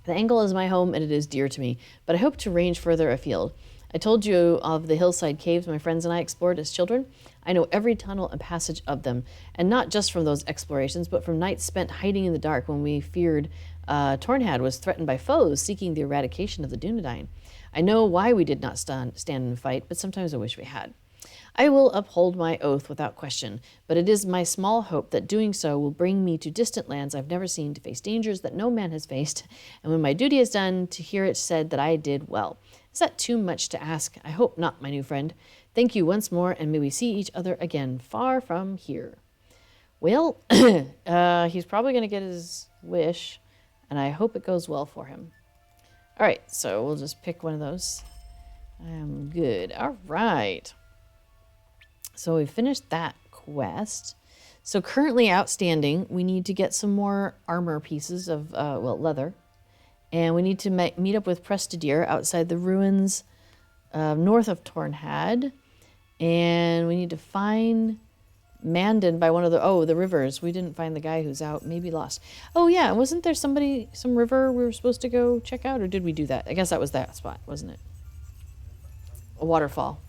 S1: The Angle is my home, and it is dear to me, but I hope to range further afield. I told you of the hillside caves my friends and I explored as children. I know every tunnel and passage of them, and not just from those explorations, but from nights spent hiding in the dark when we feared Tornhad was threatened by foes seeking the eradication of the Dunedain. I know why we did not stand and fight, but sometimes I wish we had. I will uphold my oath without question, but it is my small hope that doing so will bring me to distant lands I've never seen, to face dangers that no man has faced, and when my duty is done, to hear it said that I did well. Is that too much to ask? I hope not, my new friend. Thank you once more, and may we see each other again far from here. Well, he's probably going to get his wish, and I hope it goes well for him. All right, so we'll just pick one of those. I'm good. All right. So we finished that quest. So currently outstanding, we need to get some more armor pieces of, leather. And we need to meet up with Prestidir outside the ruins north of Tornhad. And we need to find Mandan by one of the rivers. We didn't find the guy who's out, maybe lost. Oh yeah, wasn't there some river we were supposed to go check out? Or did we do that? I guess that was that spot, wasn't it? A waterfall.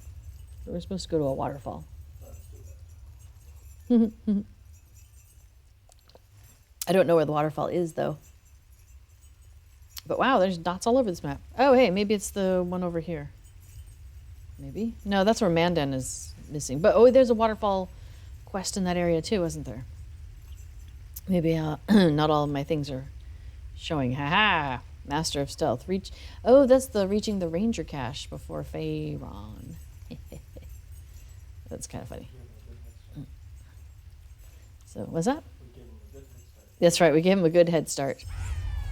S1: We were supposed to go to a waterfall. I don't know where the waterfall is, though. But wow, there's dots all over this map. Oh, hey, maybe it's the one over here. Maybe? No, that's where Mandan is missing. But, there's a waterfall quest in that area, too, isn't there? Maybe not all of my things are showing. Ha-ha! Master of Stealth. That's the reaching the Ranger cache before Faerun. That's kind of funny. So, what's that? That's right, we gave him a good head start.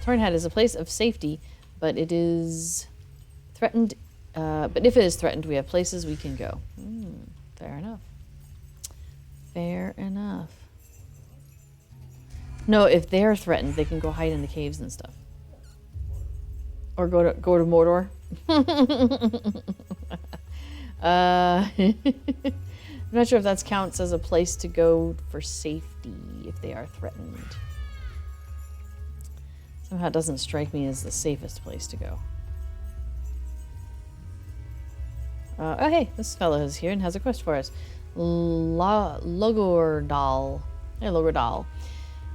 S1: Tornhad is a place of safety, but it is threatened. But if it is threatened, we have places we can go. Fair enough. Fair enough. No, if they're threatened, they can go hide in the caves and stuff. Or go to Mordor. I'm not sure if that counts as a place to go for safety if they are threatened. Somehow it doesn't strike me as the safest place to go. Hey, this fellow is here and has a quest for us. Logordal. Hey, Logordal.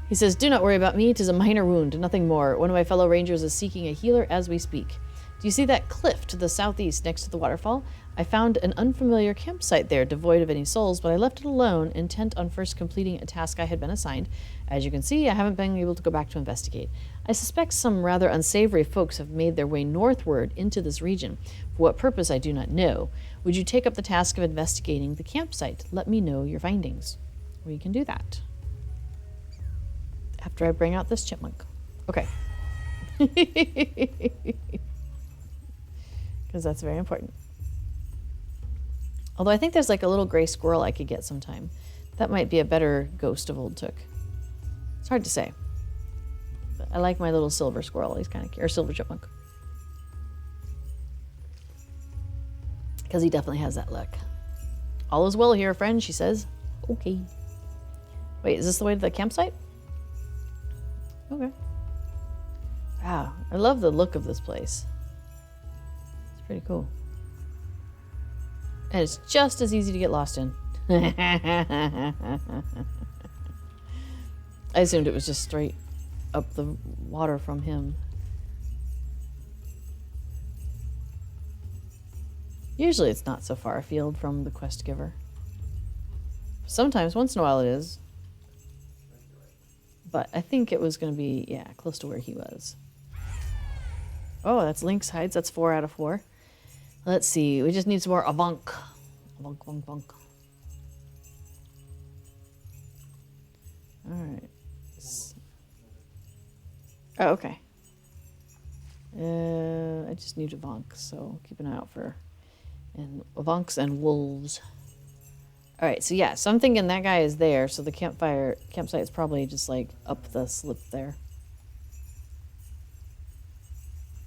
S1: He says, do not worry about me. 'Tis a minor wound, nothing more. One of my fellow rangers is seeking a healer as we speak. Do you see that cliff to the southeast next to the waterfall? I found an unfamiliar campsite there, devoid of any souls, but I left it alone, intent on first completing a task I had been assigned. As you can see, I haven't been able to go back to investigate. I suspect some rather unsavory folks have made their way northward into this region. For what purpose, I do not know. Would you take up the task of investigating the campsite? Let me know your findings. We can do that. After I bring out this chipmunk. Okay. Because that's very important. Although I think there's like a little gray squirrel I could get sometime. That might be a better ghost of Old Took. It's hard to say. But I like my little silver squirrel. He's kind of cute. Or silver chipmunk. Because he definitely has that look. All is well here, friend, she says. Okay. Wait, is this the way to the campsite? Okay. Wow, I love the look of this place. It's pretty cool. And it's just as easy to get lost in. I assumed it was just straight up the water from him. Usually it's not so far afield from the quest giver. Sometimes, once in a while it is. But I think it was going to be, yeah, close to where he was. Oh, that's Lynx hides. That's 4 out of 4. Let's see. We just need some more avunk. Avunk, avunk, avunk. Alright. Oh, okay. I just need avonks, so keep an eye out for avonks and wolves. Alright, so yeah, so I'm thinking that guy is there, so the campsite is probably just like up the slip there.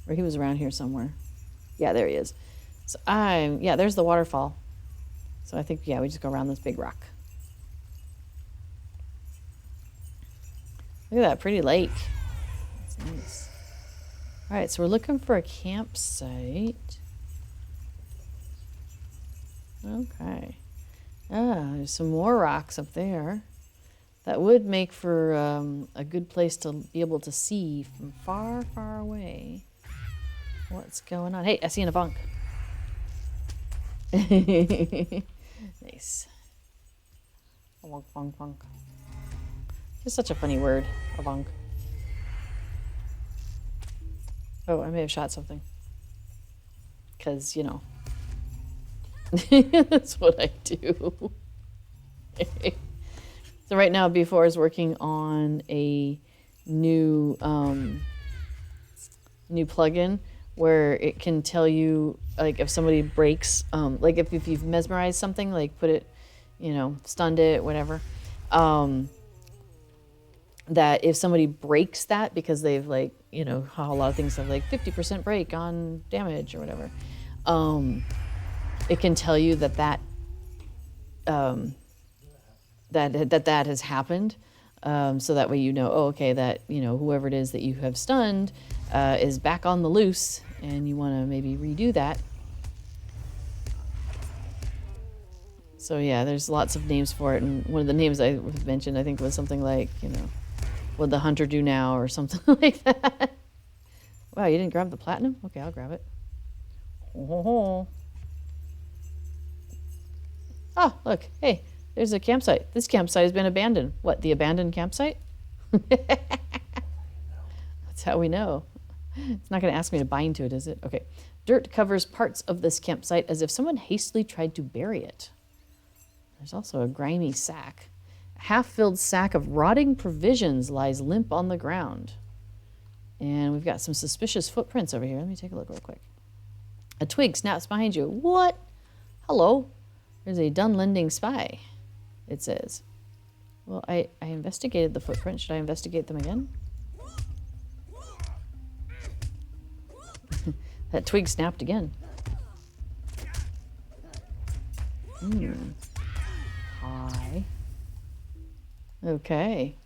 S1: Or he was around here somewhere. Yeah, there he is. So yeah, there's the waterfall. So I think, yeah, we just go around this big rock. Look at that pretty lake. That's nice. Alright, so we're looking for a campsite. Okay. Ah, there's some more rocks up there. That would make for a good place to be able to see from far, far away what's going on. Hey, I see an avunk. Nice. Avunk, avunk, avunk. Just such a funny word, avunk. Oh, I may have shot something. Because, you know. That's what I do. So right now, B4 is working on a new new plugin where it can tell you, like, if somebody breaks, like if you've mesmerized something, like put it, you know, stunned it, whatever. That if somebody breaks that because they've, like, you know, how a lot of things have like 50% break on damage or whatever. It can tell you that has happened, so that way you know, oh, okay, that, you know, whoever it is that you have stunned is back on the loose, and you want to maybe redo that. So yeah, there's lots of names for it, and one of the names I mentioned, I think, was something like, you know, what'd the hunter do now, or something like that. Wow, you didn't grab the platinum? Okay, I'll grab it. Oh, look. Hey, there's a campsite. This campsite has been abandoned. What, the abandoned campsite? That's how we know. It's not going to ask me to bind to it, is it? Okay. Dirt covers parts of this campsite as if someone hastily tried to bury it. There's also a grimy sack. A half-filled sack of rotting provisions lies limp on the ground. And we've got some suspicious footprints over here. Let me take a look real quick. A twig snaps behind you. What? Hello. There's a Dunlending spy, it says. Well, I investigated the footprint. Should I investigate them again? That twig snapped again. Hi. Okay.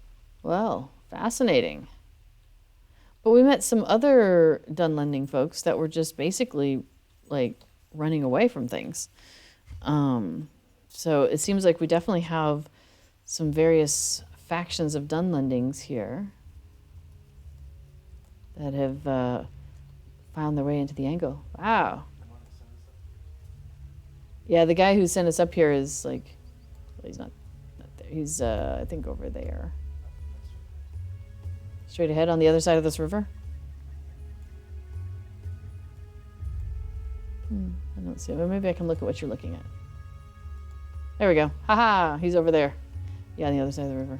S1: Well, fascinating. But we met some other Dunlending folks that were just basically, like, running away from things. So it seems like we definitely have some various factions of Dunlendings here that have found their way into the Angle. Wow. Yeah, the guy who sent us up here is like, well, he's not there. He's, I think, over there. Straight ahead on the other side of this river. I don't see it. But maybe I can look at what you're looking at. There we go. Haha, he's over there. Yeah, on the other side of the river.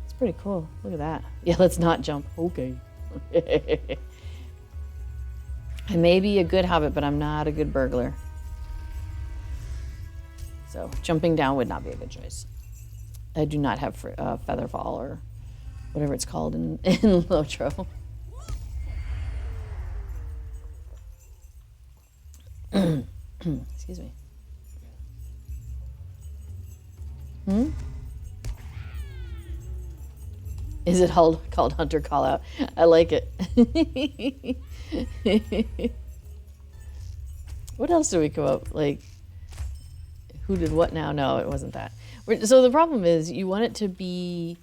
S1: It's pretty cool. Look at that. Yeah, let's not jump. Okay. I may be a good hobbit, but I'm not a good burglar. So jumping down would not be a good choice. I do not have featherfall or whatever it's called in LOTRO. Excuse me. Is it called Hunter Callout? I like it. What else did we come up? Like, who did what now? No, it wasn't that. So the problem is you want it to be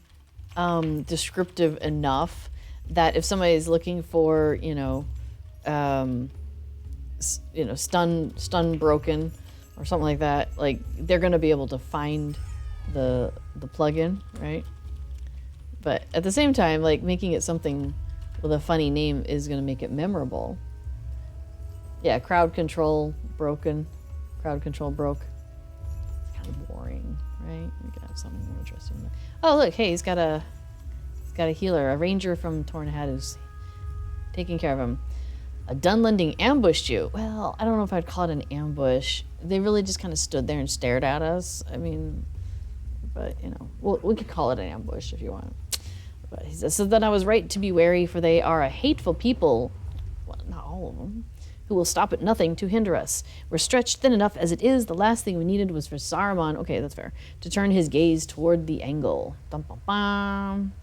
S1: descriptive enough that if somebody is looking for, you know, stun broken or something like that, like they're going to be able to find the plugin, right? But at the same time, like making it something with a funny name is going to make it memorable. Yeah, crowd control broken. Crowd control broke. It's kind of boring, right? We could have something more interesting. Oh, look, hey, he's got a healer, a ranger from Tornhat who's taking care of him. A Dunlending ambushed you. Well, I don't know if I'd call it an ambush. They really just kind of stood there and stared at us. I mean, but we could call it an ambush if you want. But he says, so then I was right to be wary, for they are a hateful people. Well, not all of them. Who will stop at nothing to hinder us. We're stretched thin enough as it is. The last thing we needed was for Saruman, okay, that's fair, to turn his gaze toward the Angle. Dum-bum-bum.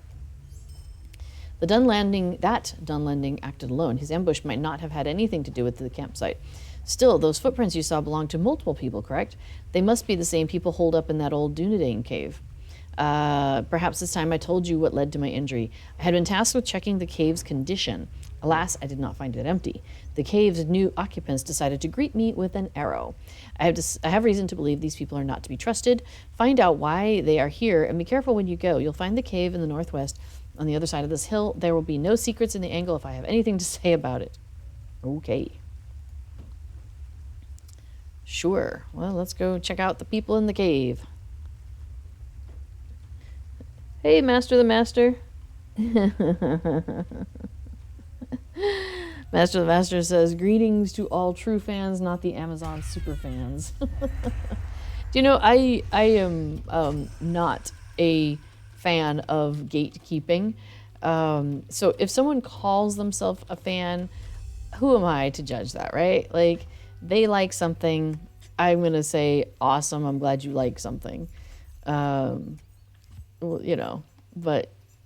S1: That Dunlending acted alone. His ambush might not have had anything to do with the campsite. Still, those footprints you saw belong to multiple people, correct? They must be the same people holed up in that old Dunedain cave. Perhaps this time I told you what led to my injury. I had been tasked with checking the cave's condition. Alas, I did not find it empty. The cave's new occupants decided to greet me with an arrow. I have reason to believe these people are not to be trusted. Find out why they are here, and be careful when you go. You'll find the cave in the northwest on the other side of this hill. There will be no secrets in the Angle if I have anything to say about it. Okay. Sure. Well, let's go check out the people in the cave. Hey, Master the Master. Master the Master says, greetings to all true fans, not the Amazon super fans. Do you know, I am not a fan of gatekeeping. So if someone calls themselves a fan, who am I to judge that, right? Like, they like something, I'm going to say, awesome, I'm glad you like something. But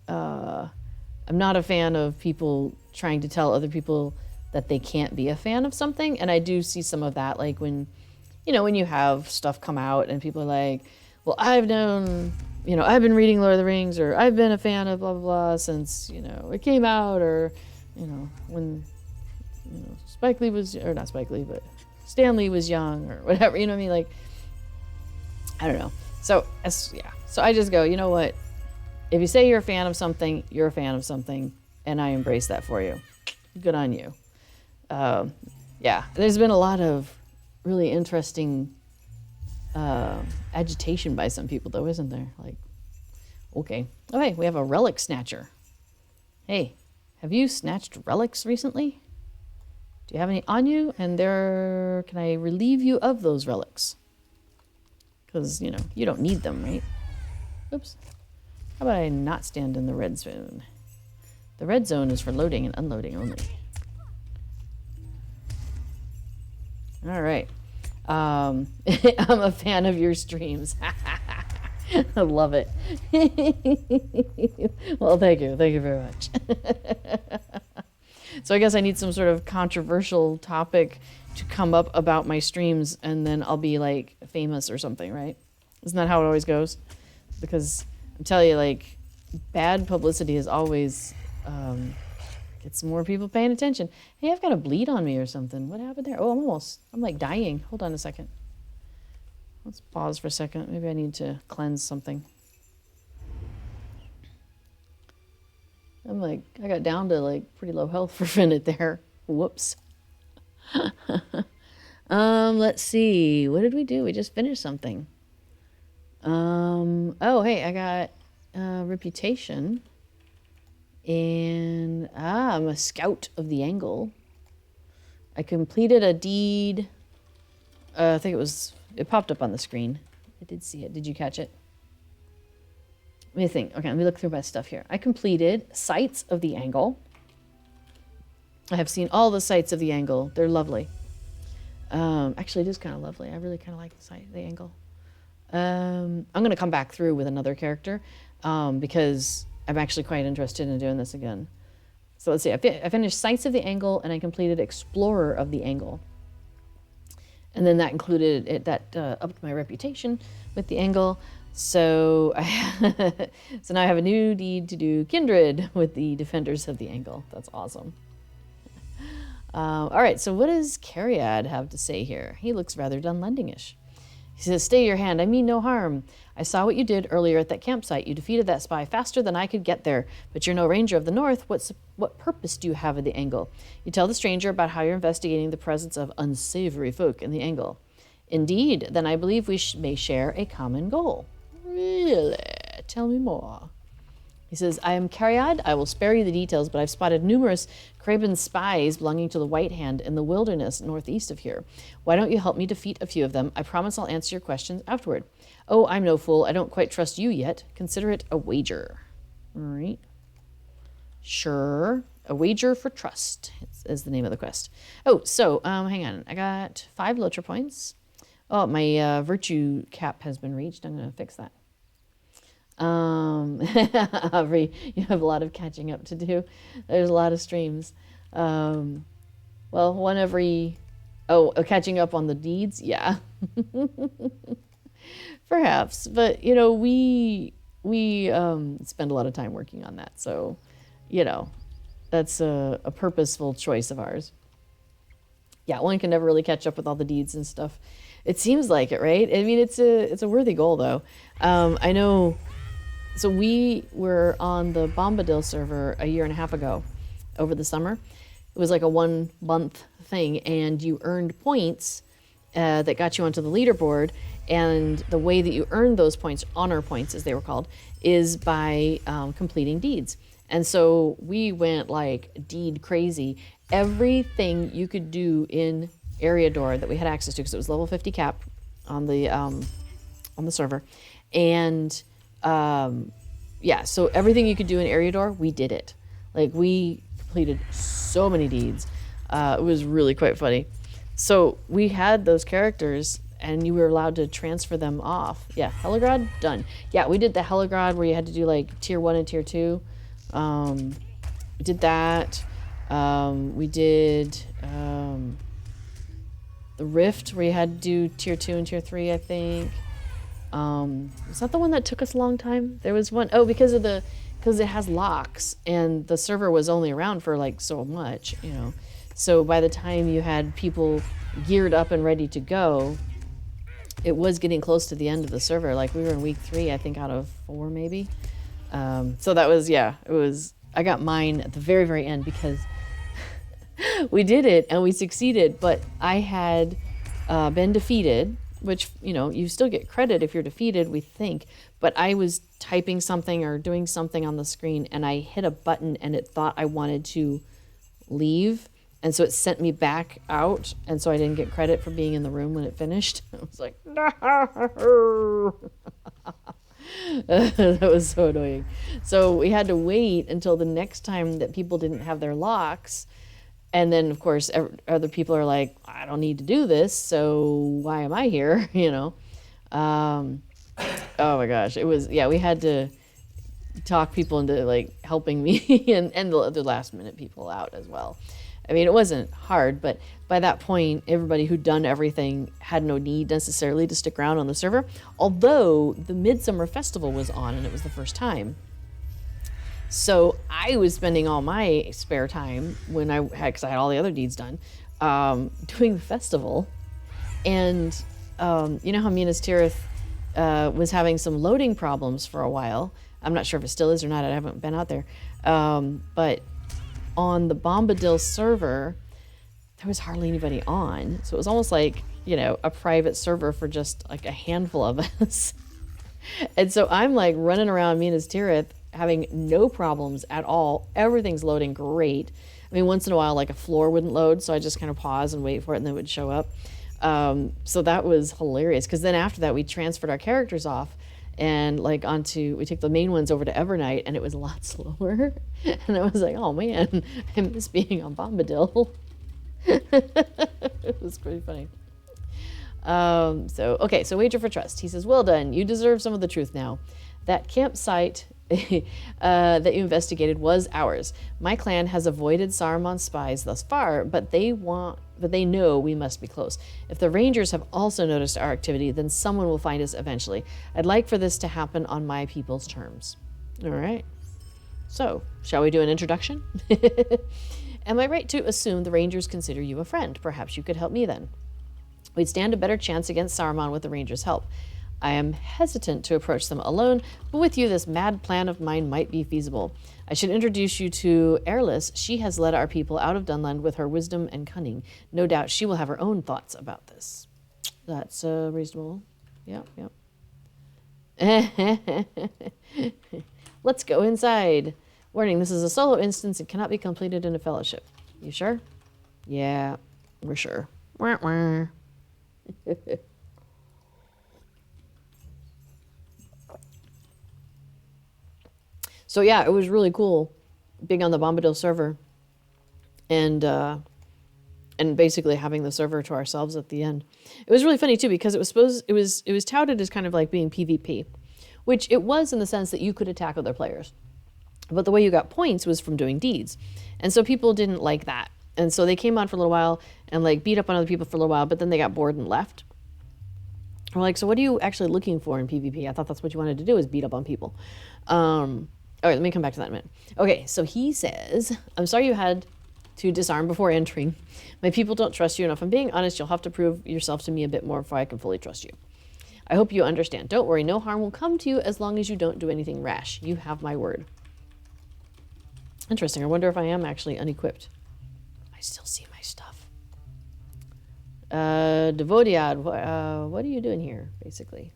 S1: I'm not a fan of people trying to tell other people that they can't be a fan of something. And I do see some of that, like when you have stuff come out and people are like, well, I've been reading Lord of the Rings, or I've been a fan of blah, blah, blah since, it came out, or, when, Spike Lee was, or not Spike Lee, but Stan Lee was young, or whatever, you know what I mean? Like, I don't know. So I just go, you know what? If you say you're a fan of something, you're a fan of something, and I embrace that for you. Good on you. There's been a lot of really interesting agitation by some people, though, isn't there? Like, okay. Oh, hey, we have a relic snatcher. Hey, have you snatched relics recently? Do you have any on you? And can I relieve you of those relics? Because, you don't need them, right? Oops. How about I not stand in the red zone? The red zone is for loading and unloading only. All right. I'm a fan of your streams. I love it. Well, thank you. Thank you very much. So I guess I need some sort of controversial topic to come up about my streams, and then I'll be like famous or something, right? Isn't that how it always goes? Because I'm telling you, like, bad publicity is always gets more people paying attention. Hey, I've got a bleed on me or something. What happened there? Oh, I'm like dying. Hold on a second. Let's pause for a second. Maybe I need to cleanse something. I got down to like pretty low health for a minute there. Whoops. Let's see. What did we do? We just finished something. Oh, hey, I got reputation. And I'm a scout of the Angle. I completed a deed. I think it popped up on the screen. I did see it. Did you catch it? Let me think. Okay, let me look through my stuff here. I completed Sights of the Angle. I have seen all the sights of the Angle. They're lovely. Actually, it is kind of lovely. I really kind of like the Angle. I'm going to come back through with another character because I'm actually quite interested in doing this again. So let's see. I finished Sights of the Angle, and I completed Explorer of the Angle. And then that included it. That upped my reputation with the Angle. So so now I have a new deed to do Kindred with the Defenders of the Angle. That's awesome. All right, so what does Cariad have to say here? He looks rather Dunlendingish. He says, stay your hand, I mean no harm. I saw what you did earlier at that campsite. You defeated that spy faster than I could get there. But you're no ranger of the north. What purpose do you have at the Angle? You tell the stranger about how you're investigating the presence of unsavory folk in the Angle. Indeed, then I believe we may share a common goal. Really? Tell me more. He says, I am Cariad. I will spare you the details, but I've spotted numerous Craven spies belonging to the White Hand in the wilderness northeast of here. Why don't you help me defeat a few of them? I promise I'll answer your questions afterward. Oh, I'm no fool. I don't quite trust you yet. Consider it a wager. All right. Sure. A wager for trust is the name of the quest. Oh, so, hang on. I got 5 LOTRO points. Oh, my virtue cap has been reached. I'm going to fix that. Aubrey, you have a lot of catching up to do. There's a lot of streams. Well, one every... Oh, catching up on the deeds? Yeah. Perhaps. But, you know, we spend a lot of time working on that. So, you know, that's a purposeful choice of ours. Yeah, one can never really catch up with all the deeds and stuff. It seems like it, right? I mean, it's a worthy goal, though. I know... So we were on the Bombadil server a year and a half ago over the summer. It was like a 1-month thing, and you earned points that got you onto the leaderboard. And the way that you earned those points, honor points as they were called, is by completing deeds. And so we went like deed crazy. Everything you could do in Eriador that we had access to, because it was level 50 cap on the server. And yeah, so everything you could do in Eriador, we did it. Like, we completed so many deeds. It was really quite funny. So we had those characters, and you were allowed to transfer them off. Yeah, Heligrad, done. Yeah, we did the Heligrad where you had to do, like, Tier 1 and Tier 2. We did that. We did the Rift where you had to do Tier 2 and Tier 3, I think. Was that the one that took us a long time? There was one, because it has locks, and the server was only around for like so much, you know. So by the time you had people geared up and ready to go, it was getting close to the end of the server. Like, we were in week 3, I think, out of 4 maybe. So that was, yeah, it was, I got mine at the very, very end because we did it and we succeeded, but I had been defeated, which, you know, you still get credit if you're defeated, we think. But I was typing something or doing something on the screen, and I hit a button, and it thought I wanted to leave. And so it sent me back out, and so I didn't get credit for being in the room when it finished. I was like, no! That was so annoying. So we had to wait until the next time that people didn't have their locks. And then, of course, other people are like, I don't need to do this, so why am I here? You know? Oh my gosh. It was, yeah, we had to talk people into, like, helping me and the last minute people out as well. I mean, it wasn't hard, but by that point, everybody who'd done everything had no need necessarily to stick around on the server. Although the Midsummer Festival was on, and it was the first time. So I was spending all my spare time when I had, because I had all the other deeds done, doing the festival. And you know how Minas Tirith was having some loading problems for a while. I'm not sure if it still is or not. I haven't been out there. But on the Bombadil server, there was hardly anybody on. So it was almost like, you know, a private server for just like a handful of us. And so I'm like running around Minas Tirith having no problems at all. Everything's loading great. I mean, once in a while, like a floor wouldn't load, so I just kind of pause and wait for it, and then it would show up. So that was hilarious, because then after that, we transferred our characters off, and like we took the main ones over to Evernight, and it was a lot slower. And I was like, oh man, I miss being on Bombadil. It was pretty funny. So wager for trust. He says, well done. You deserve some of the truth now. That campsite that you investigated was ours. My clan has avoided Saruman's spies thus far, but they know we must be close. If the Rangers have also noticed our activity, then someone will find us eventually. I'd like for this to happen on my people's terms. All right. So, shall we do an introduction? Am I right to assume the Rangers consider you a friend? Perhaps you could help me then. We'd stand a better chance against Saruman with the Rangers' help. I am hesitant to approach them alone, but with you this mad plan of mine might be feasible. I should introduce you to Airless. She has led our people out of Dunland with her wisdom and cunning. No doubt she will have her own thoughts about this. That's reasonable. Yep. Let's go inside. Warning, this is a solo instance and cannot be completed in a fellowship. You sure? Yeah, we're sure. Wah, wah. So yeah, it was really cool being on the Bombadil server and basically having the server to ourselves at the end. It was really funny too because it was touted as kind of like being PvP, which it was in the sense that you could attack other players. But the way you got points was from doing deeds. And so people didn't like that. And so they came on for a little while and like beat up on other people for a little while, but then they got bored and left. We're like, so what are you actually looking for in PvP? I thought that's what you wanted to do is beat up on people. All right, let me come back to that in a minute. Okay, so he says, I'm sorry you had to disarm before entering. My people don't trust you, and if I'm being honest, you'll have to prove yourself to me a bit more before I can fully trust you. I hope you understand. Don't worry, no harm will come to you as long as you don't do anything rash. You have my word. Interesting. I wonder if I am actually unequipped. I still see my stuff. Devodiad, what are you doing here, basically?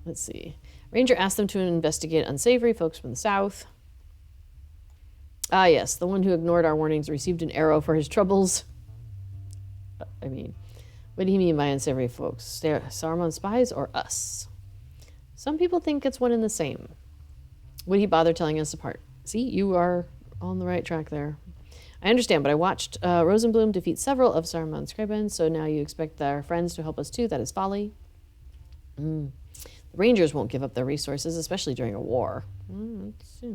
S1: Let's see. Ranger asked them to investigate unsavory folks from the south. Ah, yes, the one who ignored our warnings received an arrow for his troubles. I mean, what do you mean by unsavory folks? Saruman spies or us? Some people think it's one and the same. Would he bother telling us apart? See, you are on the right track there. I understand, but I watched Rosenbloom defeat several of Saruman's scribens, so now you expect our friends to help us too. That is folly. The Rangers won't give up their resources, especially during a war. They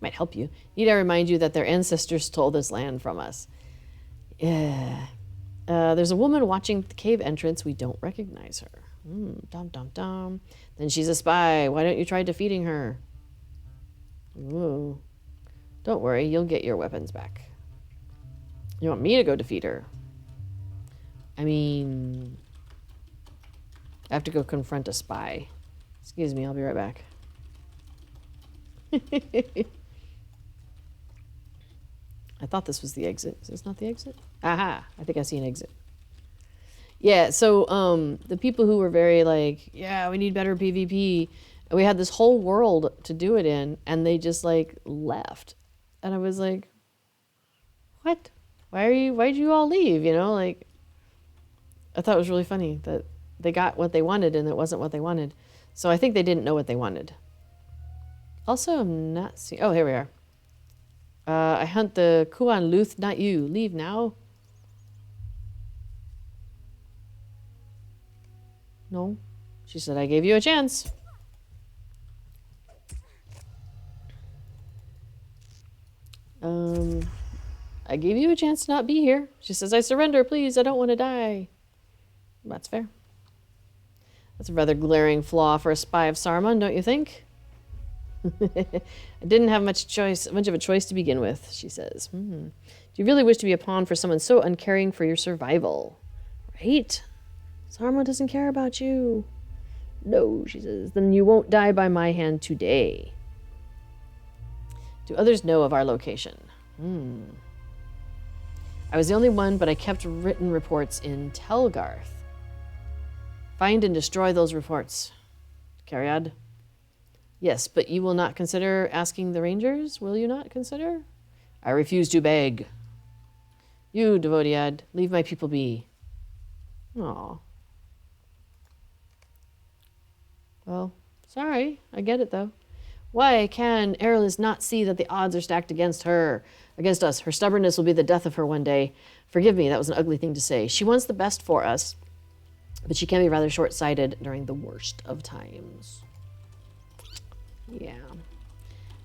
S1: might help you. Need I remind you that their ancestors stole this land from us? Yeah. There's a woman watching the cave entrance. We don't recognize her. Dum, dum, dum. Then she's a spy. Why don't you try defeating her? Ooh. Don't worry, you'll get your weapons back. You want me to go defeat her? I mean, I have to go confront a spy. Excuse me, I'll be right back. I thought this was the exit. Is this not the exit? Aha, I think I see an exit. Yeah, so the people who were very like, yeah, we need better PvP. And we had this whole world to do it in, and they just like left. And I was like, what? Why'd you all leave? You know, like, I thought it was really funny that they got what they wanted and it wasn't what they wanted. So I think they didn't know what they wanted. Also, I'm not seeing, oh, here we are. I hunt the Kuan Luth, not you. Leave now. No. She said, I gave you a chance. I gave you a chance to not be here. She says, I surrender, please. I don't want to die. That's fair. That's a rather glaring flaw for a spy of Saruman, don't you think? I didn't have much of a choice to begin with, she says. Do you really wish to be a pawn for someone so uncaring for your survival? Right? Saruman doesn't care about you. No, she says. Then you won't die by my hand today. Do others know of our location? I was the only one, but I kept written reports in Telgarth. Find and destroy those reports. Cariad? Yes, but you will not consider asking the Rangers? Will you not consider? I refuse to beg. You, Devodiad, leave my people be. Aw. Well, sorry. I get it, though. Why can Erlis not see that the odds are stacked against us? Her stubbornness will be the death of her one day. Forgive me, that was an ugly thing to say. She wants the best for us, but she can be rather short-sighted during the worst of times.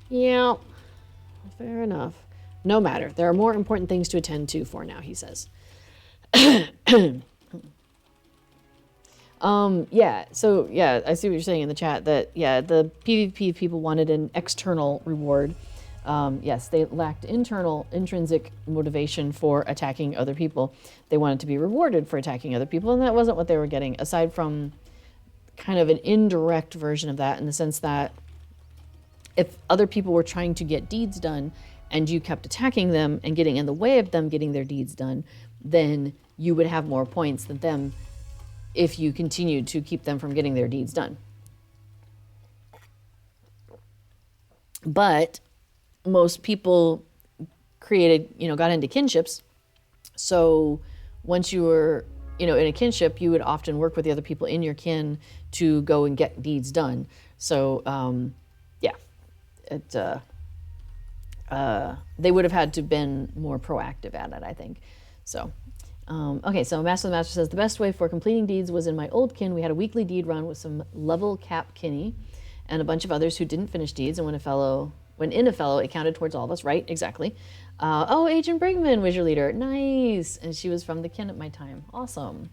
S1: Yeah. Fair enough. No matter. There are more important things to attend to for now, he says. I see what you're saying in the chat that, yeah, the PvP people wanted an external reward. Yes, they lacked intrinsic motivation for attacking other people. They wanted to be rewarded for attacking other people, and that wasn't what they were getting, aside from kind of an indirect version of that, in the sense that if other people were trying to get deeds done and you kept attacking them and getting in the way of them getting their deeds done, then you would have more points than them if you continued to keep them from getting their deeds done. But most people got into kinships. So once you were, in a kinship, you would often work with the other people in your kin to go and get deeds done. So, they would have had to been more proactive at it, I think. So, okay, so Master of the Master says, the best way for completing deeds was in my old kin. We had a weekly deed run with some level cap kinny and a bunch of others who didn't finish deeds, and when in a fellow, it counted towards all of us, right? Exactly. Agent Brigman was your leader. Nice. And she was from the kin at my time. Awesome.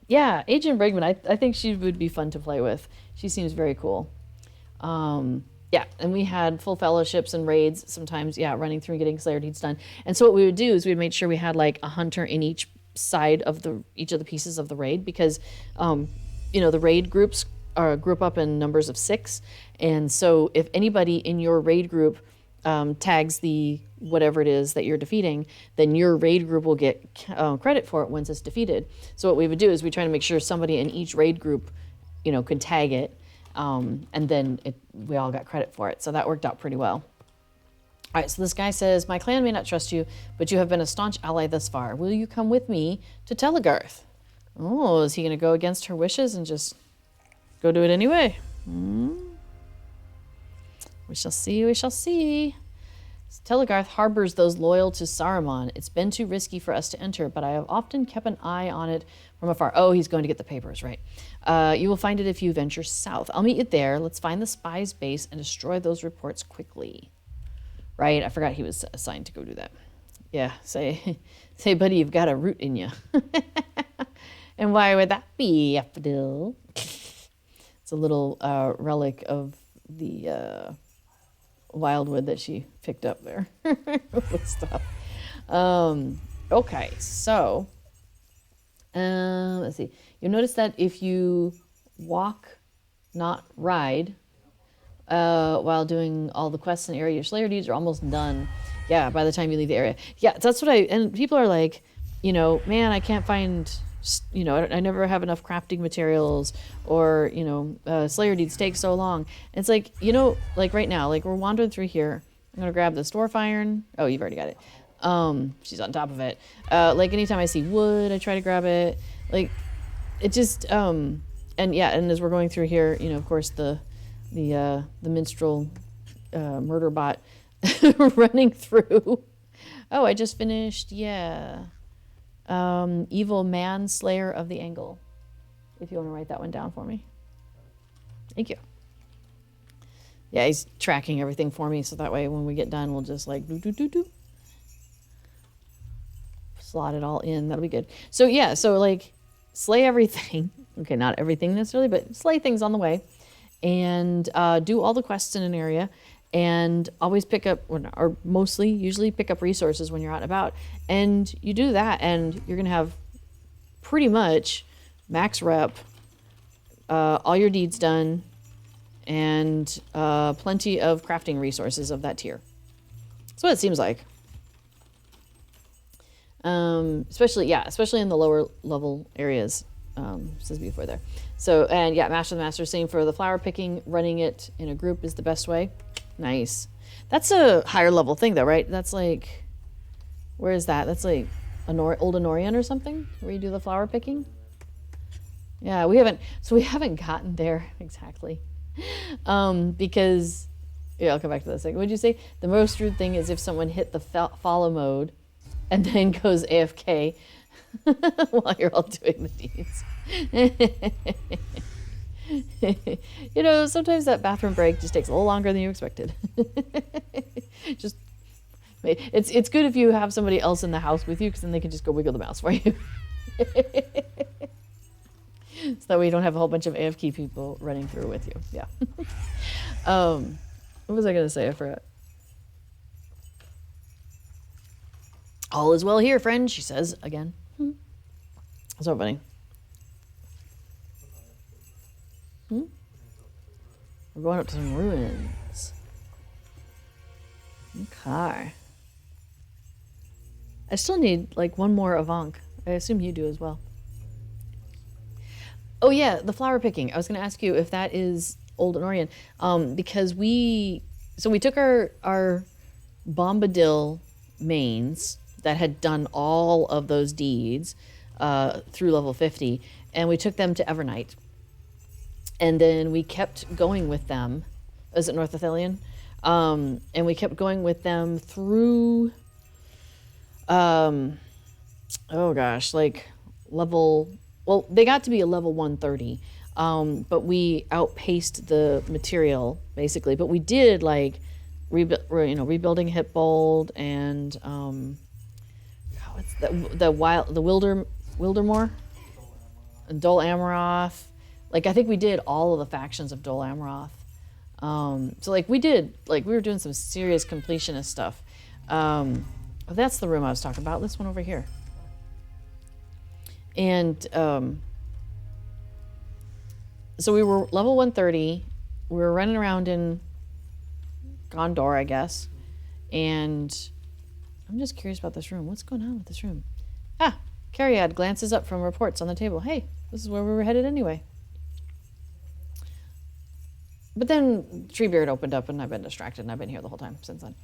S1: Yeah, Agent Brigman, I think she would be fun to play with. She seems very cool. Yeah, and we had full fellowships and raids sometimes, running through and getting Slayer deeds done. And so what we would do is we'd make sure we had like a hunter in each side of each of the pieces of the raid, because, the raid groups group up in numbers of 6. And so if anybody in your raid group tags the whatever it is that you're defeating, then your raid group will get credit for it once it's defeated. So what we would do is we try to make sure somebody in each raid group, could tag it. And then we all got credit for it. So that worked out pretty well. All right, so this guy says, my clan may not trust you, but you have been a staunch ally thus far. Will you come with me to Telegarth? Oh, is he going to go against her wishes and just go do it anyway? We shall see, we shall see. Telegarth harbors those loyal to Saruman. It's been too risky for us to enter, but I have often kept an eye on it from afar. Oh, he's going to get the papers, right. You will find it if you venture south. I'll meet you there. Let's find the spy's base and destroy those reports quickly. Right, I forgot he was assigned to go do that. Yeah, say, buddy, you've got a root in you. And why would that be, Appadil? It's a little relic of the wildwood that she picked up there with stuff. Okay, so let's see. You'll notice that if you walk, not ride, while doing all the quests in the area, your Slayer deeds are almost done. Yeah, by the time you leave the area. Yeah, that's what and people are like, man, I can't find, I never have enough crafting materials, or, Slayer deeds take so long. And it's like, like right now, like we're wandering through here. I'm going to grab the dwarf iron. Oh, you've already got it. She's on top of it. Like anytime I see wood, I try to grab it. Like it just, and as we're going through here, of course the minstrel, murder bot running through. Oh, I just finished. Yeah. Evil Manslayer of the Angle. If you want to write that one down for me. Thank you. Yeah, he's tracking everything for me, so that way when we get done, we'll just like do. Slot it all in. That'll be good. So yeah, so like slay everything. Okay, not everything necessarily, but slay things on the way. And do all the quests in an area, and always pick up, or usually pick up resources when you're out and about. And you do that, and you're going to have pretty much max rep, all your deeds done, and plenty of crafting resources of that tier. That's what it seems like. Especially in the lower level areas, says before there. So, and yeah, Master of the Master, same for the flower picking. Running it in a group is the best way. Nice. That's a higher level thing though, right? That's like, where is that? That's like old Honorian or something, where you do the flower picking. Yeah, we haven't gotten there exactly. Because, yeah, I'll come back to this. What'd you say? The most rude thing is if someone hit the follow mode and then goes AFK while you're all doing the deeds. Sometimes that bathroom break just takes a little longer than you expected. It's good if you have somebody else in the house with you, because then they can just go wiggle the mouse for you. So that way you don't have a whole bunch of AFK people running through with you. Yeah. What was I going to say? I forgot. All is well here, friend, she says again. So funny. We're going up to some ruins. Okay. I still need like one more Avank. I assume you do as well. Oh yeah, the flower picking. I was going to ask you if that is Old Anorian, because we took our Bombadil mains that had done all of those deeds through level 50, and we took them to Evernight. And then we kept going with them. Is it North Athelion? And we kept going with them through, oh gosh, like level, well, they got to be a level 130, but we outpaced the material, basically. But we did, like, rebuilding Hitbold and, what's the Wildermore? And Dol Amroth. Like, I think we did all of the factions of Dol Amroth. So, like, we were doing some serious completionist stuff. That's the room I was talking about. This one over here. And so we were level 130. We were running around in Gondor, I guess. And I'm just curious about this room. What's going on with this room? Ah, Cariad glances up from reports on the table. Hey, this is where we were headed anyway. But then Treebeard opened up and I've been distracted and I've been here the whole time since then.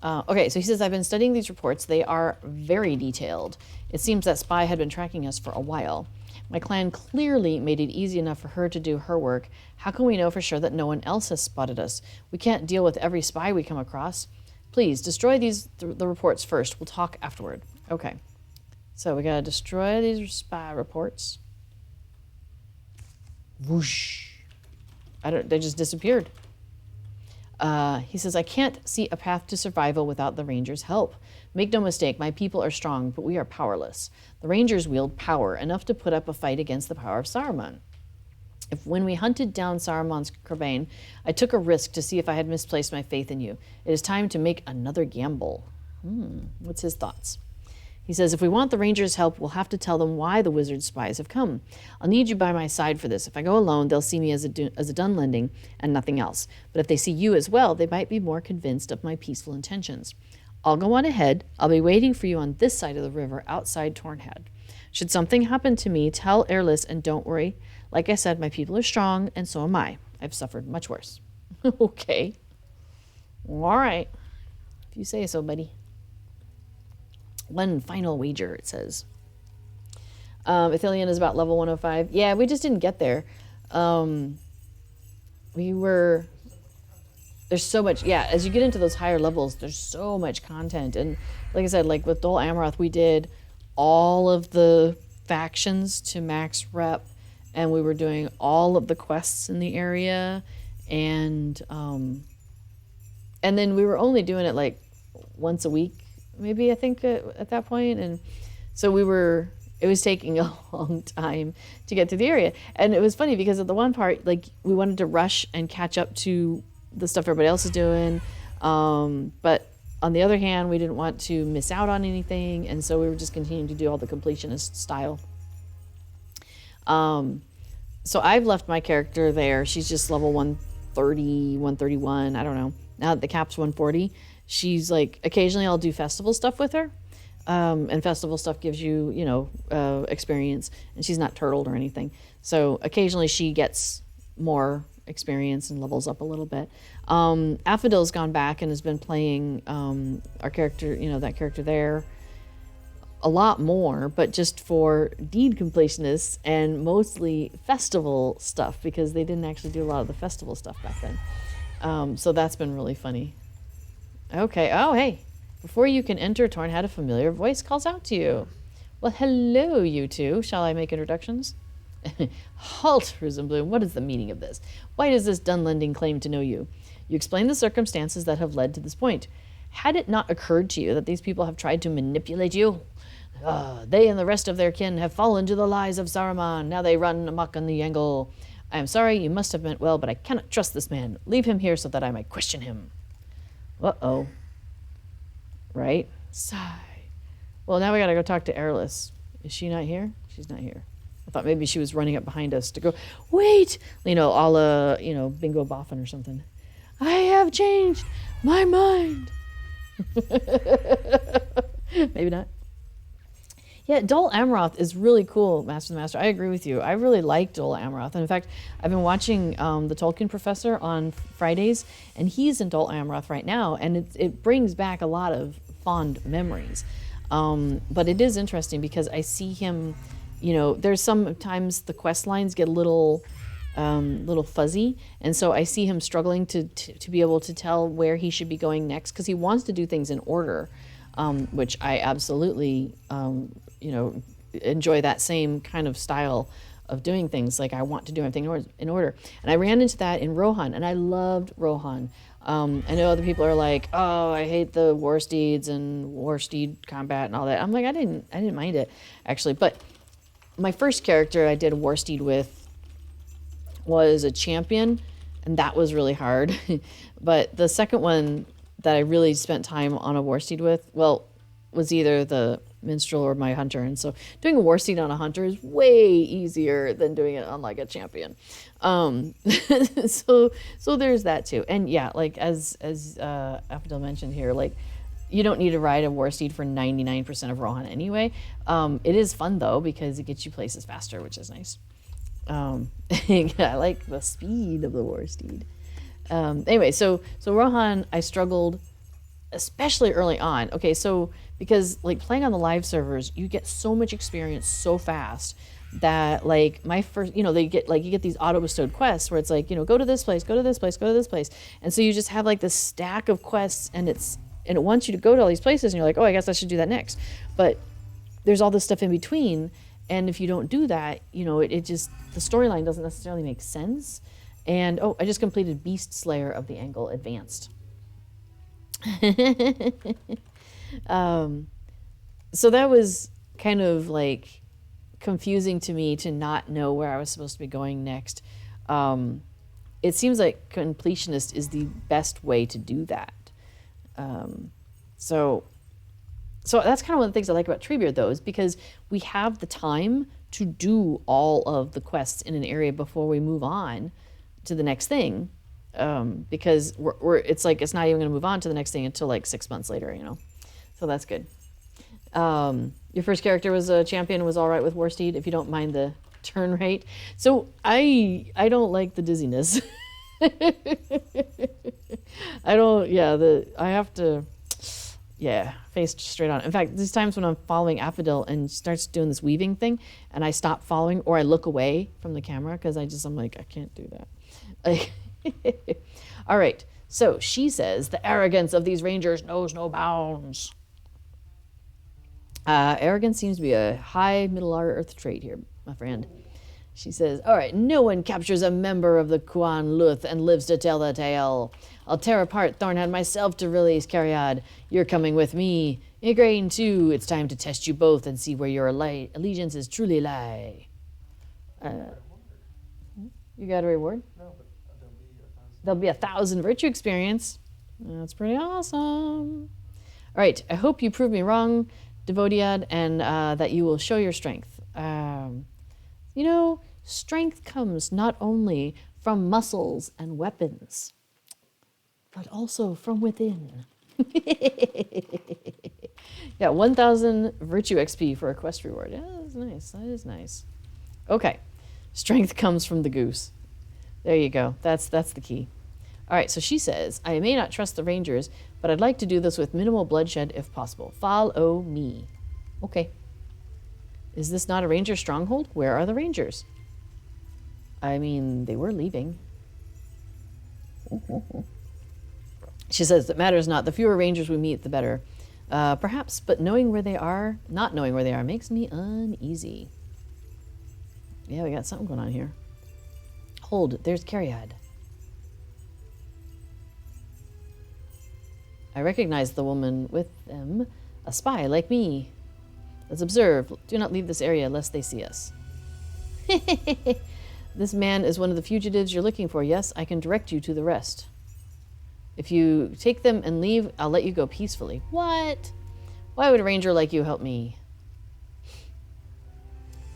S1: Okay, so he says, I've been studying these reports. They are very detailed. It seems that Spy had been tracking us for a while. My clan clearly made it easy enough for her to do her work. How can we know for sure that no one else has spotted us? We can't deal with every spy we come across. Please, destroy the reports first. We'll talk afterward. Okay. So we gotta destroy these spy reports. Whoosh. They just disappeared. He says, I can't see a path to survival without the Rangers' help. Make no mistake, my people are strong, but we are powerless. The Rangers wield power, enough to put up a fight against the power of Saruman. When we hunted down Saruman's Crebain, I took a risk to see if I had misplaced my faith in you. It is time to make another gamble. What's his thoughts? He says, if we want the Rangers' help, we'll have to tell them why the wizard spies have come. I'll need you by my side for this. If I go alone, they'll see me as a Dunlending and nothing else. But if they see you as well, they might be more convinced of my peaceful intentions. I'll go on ahead. I'll be waiting for you on this side of the river outside Tornhead. Should something happen to me, tell Airless and don't worry. Like I said, my people are strong, and so am I. I've suffered much worse. Okay. All right. If you say so, buddy. One final wager, it says. Ithilien is about level 105. Yeah, we just didn't get there. There's so much, yeah, as you get into those higher levels, there's so much content. And like I said, like with Dol Amroth, we did all of the factions to max rep, and we were doing all of the quests in the area. And then we were only doing it like once a week, maybe, I think, at that point. And so it was taking a long time to get to the area. And it was funny because at the one part, like, we wanted to rush and catch up to the stuff everybody else is doing. But on the other hand, we didn't want to miss out on anything. And so we were just continuing to do all the completionist style. So I've left my character there. She's just level 130, 131. I don't know. Now that the cap's 140, she's like, occasionally I'll do festival stuff with her. And festival stuff gives you, experience, and she's not turtled or anything. So occasionally she gets more experience and levels up a little bit. Affadil's gone back and has been playing our character, that character there a lot more, but just for deed completionists and mostly festival stuff, because they didn't actually do a lot of the festival stuff back then. So that's been really funny. Okay. Oh, hey. Before you can enter Tornhead, a familiar voice calls out to you. Well, hello, you two. Shall I make introductions? Halt, Risenbloom. What is the meaning of this? Why does this Dunlending claim to know you? You explain the circumstances that have led to this point. Had it not occurred to you that these people have tried to manipulate you? They and the rest of their kin have fallen to the lies of Saruman. Now they run amok on the Angle. I am sorry, you must have meant well, but I cannot trust this man. Leave him here so that I might question him. Uh-oh. Right? Sigh. Well, now we gotta go talk to Airless. Is she not here? She's not here. I thought maybe she was running up behind us to go, wait! You know, a la, Bingo Boffin or something. I have changed my mind. Maybe not. Yeah, Dol Amroth is really cool, Master the Master. I agree with you. I really like Dol Amroth. And in fact, I've been watching the Tolkien Professor on Fridays, and he's in Dol Amroth right now, and it brings back a lot of fond memories. But it is interesting because I see him, there's sometimes the quest lines get a little fuzzy, and so I see him struggling to be able to tell where he should be going next because he wants to do things in order, which I absolutely enjoy that same kind of style of doing things. Like I want to do everything in order, and I ran into that in Rohan, and I loved Rohan. I know other people are like, oh, I hate the war steeds and war steed combat and all that. I'm like, I didn't mind it actually, but my first character I did a war steed with was a champion, and that was really hard. But the second one that I really spent time on a war steed with, was either the minstrel or my hunter. And so doing a war steed on a hunter is way easier than doing it on like a champion. So there's that too. And yeah, like as Affadil mentioned here, like you don't need to ride a war steed for 99% of Rohan anyway. It is fun though because it gets you places faster, which is nice. I like the speed of the war steed. Anyway, so Rohan, I struggled, especially early on. Okay, so because like playing on the live servers, you get so much experience so fast that like my first, they get like you get these auto bestowed quests where it's like go to this place, go to this place, go to this place, and so you just have like this stack of quests, and it wants you to go to all these places, and you're like, oh, I guess I should do that next, but there's all this stuff in between. And if you don't do that, it just, the storyline doesn't necessarily make sense. And, I just completed Beast Slayer of the Angle Advanced. So that was kind of like confusing to me to not know where I was supposed to be going next. It seems like completionist is the best way to do that. So that's kind of one of the things I like about Treebeard, though, is because we have the time to do all of the quests in an area before we move on to the next thing, because it's like it's not even going to move on to the next thing until like 6 months later, So that's good. Your first character was a champion, was all right with Warsteed, if you don't mind the turn rate. So I don't like the dizziness. I have to... Yeah, face straight on. In fact, there's times when I'm following Affadil and starts doing this weaving thing, and I stop following, or I look away from the camera because I'm like, I can't do that. All right, so she says, the arrogance of these rangers knows no bounds. Arrogance seems to be a high Middle Earth trait here, my friend. She says, all right, no one captures a member of the Kuan Luth and lives to tell the tale. I'll tear apart Thornhead myself to release Cariad. You're coming with me. Igraine, too. It's time to test you both and see where your allegiances truly lie. You got a reward?
S3: No, but
S1: There'll be 1,000 virtue experience. That's pretty awesome. All right, I hope you prove me wrong, Devodiad, and that you will show your strength. Strength comes not only from muscles and weapons, but also from within. Yeah, 1,000 virtue XP for a quest reward. Yeah, that's nice. That is nice. Okay, strength comes from the goose. There you go. That's the key. All right, so she says, I may not trust the rangers, but I'd like to do this with minimal bloodshed if possible. Follow me. Okay. Is this not a ranger stronghold? Where are the rangers? I mean, they were leaving. She says, it matters not. The fewer rangers we meet, the better. Perhaps, but not knowing where they are, makes me uneasy. Yeah, we got something going on here. Hold, there's Cariad. I recognize the woman with them, a spy like me. Let's observe. Do not leave this area lest they see us. This man is one of the fugitives you're looking for. Yes, I can direct you to the rest. If you take them and leave, I'll let you go peacefully. What? Why would a ranger like you help me?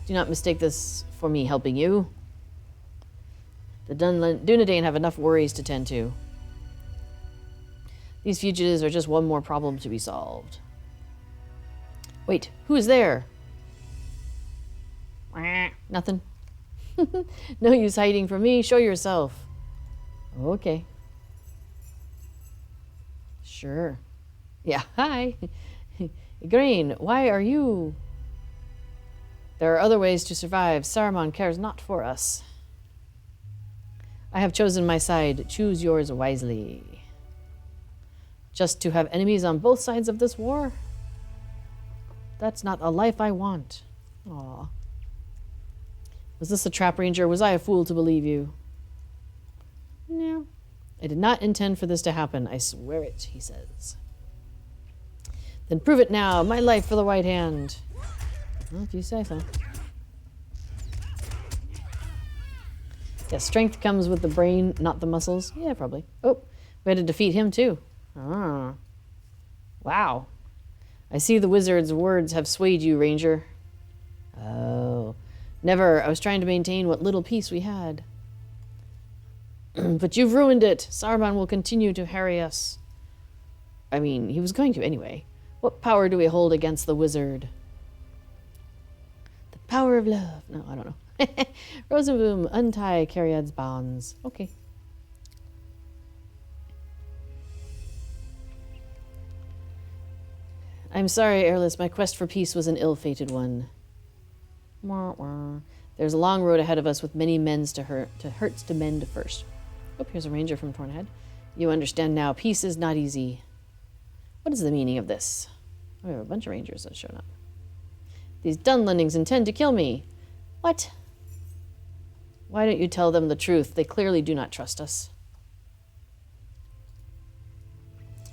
S1: Do not mistake this for me helping you. The Dunedain have enough worries to tend to. These fugitives are just one more problem to be solved. Wait, who is there? Nothing. No use hiding from me. Show yourself. Okay. Sure. Yeah, hi. Igraine, why are you... There are other ways to survive. Saruman cares not for us. I have chosen my side. Choose yours wisely. Just to have enemies on both sides of this war? That's not a life I want. Aw. Was this a trap, Ranger? Was I a fool to believe you? No. I did not intend for this to happen. I swear it, he says. Then prove it now. My life for the White Hand. Well, if you say so. Yeah, strength comes with the brain, not the muscles. Yeah, probably. Oh, we had to defeat him too. Ah. Wow. I see the wizard's words have swayed you, Ranger. Oh. Never. I was trying to maintain what little peace we had. But you've ruined it. Saruman will continue to harry us. I mean, he was going to anyway. What power do we hold against the wizard? The power of love. No, I don't know. Rosenboom, untie Cariad's bonds. Okay. I'm sorry, Airless. My quest for peace was an ill-fated one. Wah, wah. There's a long road ahead of us with many hurts to mend first. Oh, here's a ranger from Tornhead. You understand now. Peace is not easy. What is the meaning of this? Oh, we have a bunch of rangers that have shown up. These Dunlendings intend to kill me. What? Why don't you tell them the truth? They clearly do not trust us.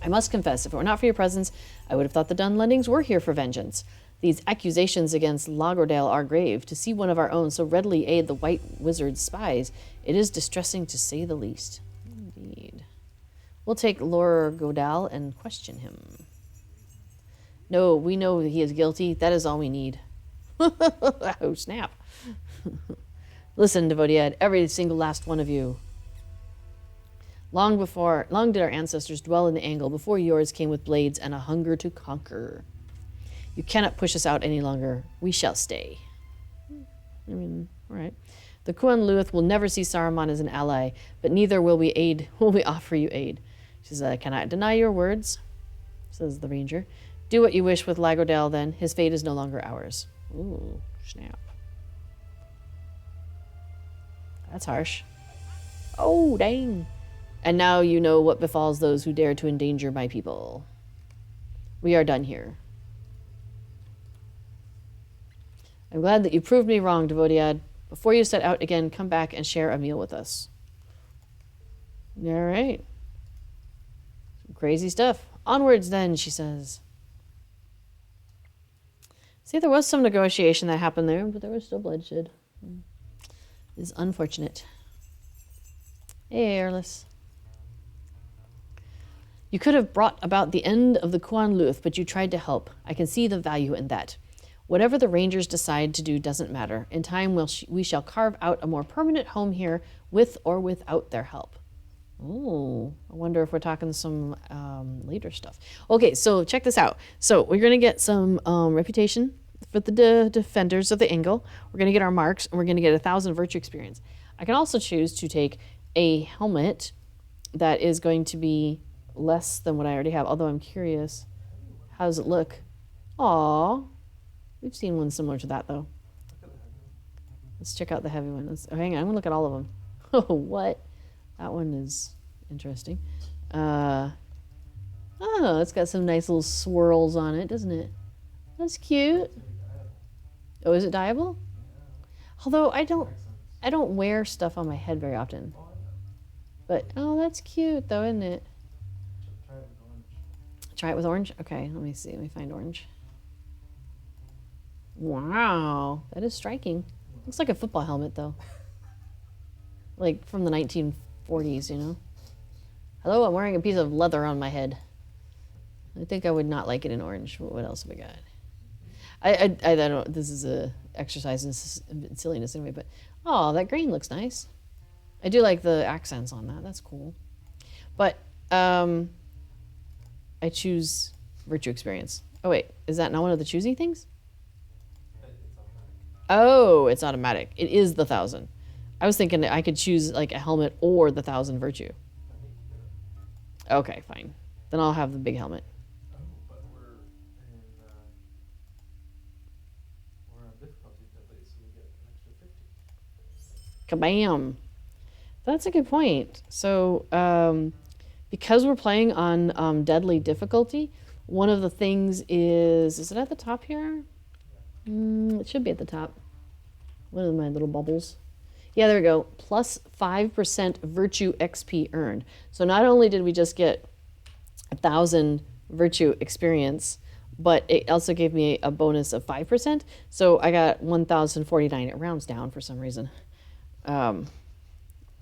S1: I must confess, if it were not for your presence, I would have thought the Dunlendings were here for vengeance. These accusations against Lagordale are grave. To see one of our own so readily aid the White Wizard's spies, it is distressing to say the least. Indeed. We'll take Lorgodal and question him. No, we know he is guilty. That is all we need. Oh, snap. Listen, Devodiad, every single last one of you. Long did our ancestors dwell in the Angle before yours came with blades and a hunger to conquer. You cannot push us out any longer. We shall stay. I mean, all right. The Kuan Luith will never see Saruman as an ally, but neither will we offer you aid. She says, I cannot deny your words, says the ranger. Do what you wish with Lagordale, then. His fate is no longer ours. Ooh, snap. That's harsh. Oh, dang. And now you know what befalls those who dare to endanger my people. We are done here. I'm glad that you proved me wrong, Devodiad. Before you set out again, come back and share a meal with us. All right. Some crazy stuff. Onwards, then, she says. See, there was some negotiation that happened there, but there was still bloodshed. It's unfortunate. Hey, Airless. You could have brought about the end of the Kuan Luith, but you tried to help. I can see the value in that. Whatever the Rangers decide to do doesn't matter. In time, we shall carve out a more permanent home here, with or without their help. Ooh, I wonder if we're talking some later stuff. Okay, so check this out. So we're going to get some reputation for the defenders of the Angle. We're going to get our marks, and we're going to get 1,000 virtue experience. I can also choose to take a helmet that is going to be less than what I already have, although I'm curious. How does it look? Aww. We've seen one similar to that, though. Let's check out the heavy one. Hang on, I'm going to look at all of them. Oh, what? That one is interesting. Oh, it's got some nice little swirls on it, doesn't it? That's cute. Oh, is it dyeable? Although I don't wear stuff on my head very often. But, oh, that's cute, though, isn't it? Try it with orange? Okay, let me see. Let me find orange. Wow, that is striking. Looks like a football helmet, though. Like from the 1940s, you know? Hello, I'm wearing a piece of leather on my head. I think I would not like it in orange. What else have I got? I don't know. This is a exercise in silliness anyway, but oh, that green looks nice. I do like the accents on that. That's cool. But I choose virtue experience. Oh wait, is that not one of the choosy things? Oh, it's automatic. It is the 1,000. I was thinking I could choose like a helmet or the 1,000 virtue. Okay, fine. Then I'll have the big helmet.
S3: Oh, but we're on difficulty deadly, so we get an extra 50.
S1: Kabam. That's a good point. So, because we're playing on deadly difficulty, one of the things is it at the top here? It should be at the top. One of my little bubbles. Yeah, there we go. Plus 5% virtue XP earned. So not only did we just get 1,000 virtue experience, but it also gave me a bonus of 5%. So I got 1,049. It rounds down for some reason.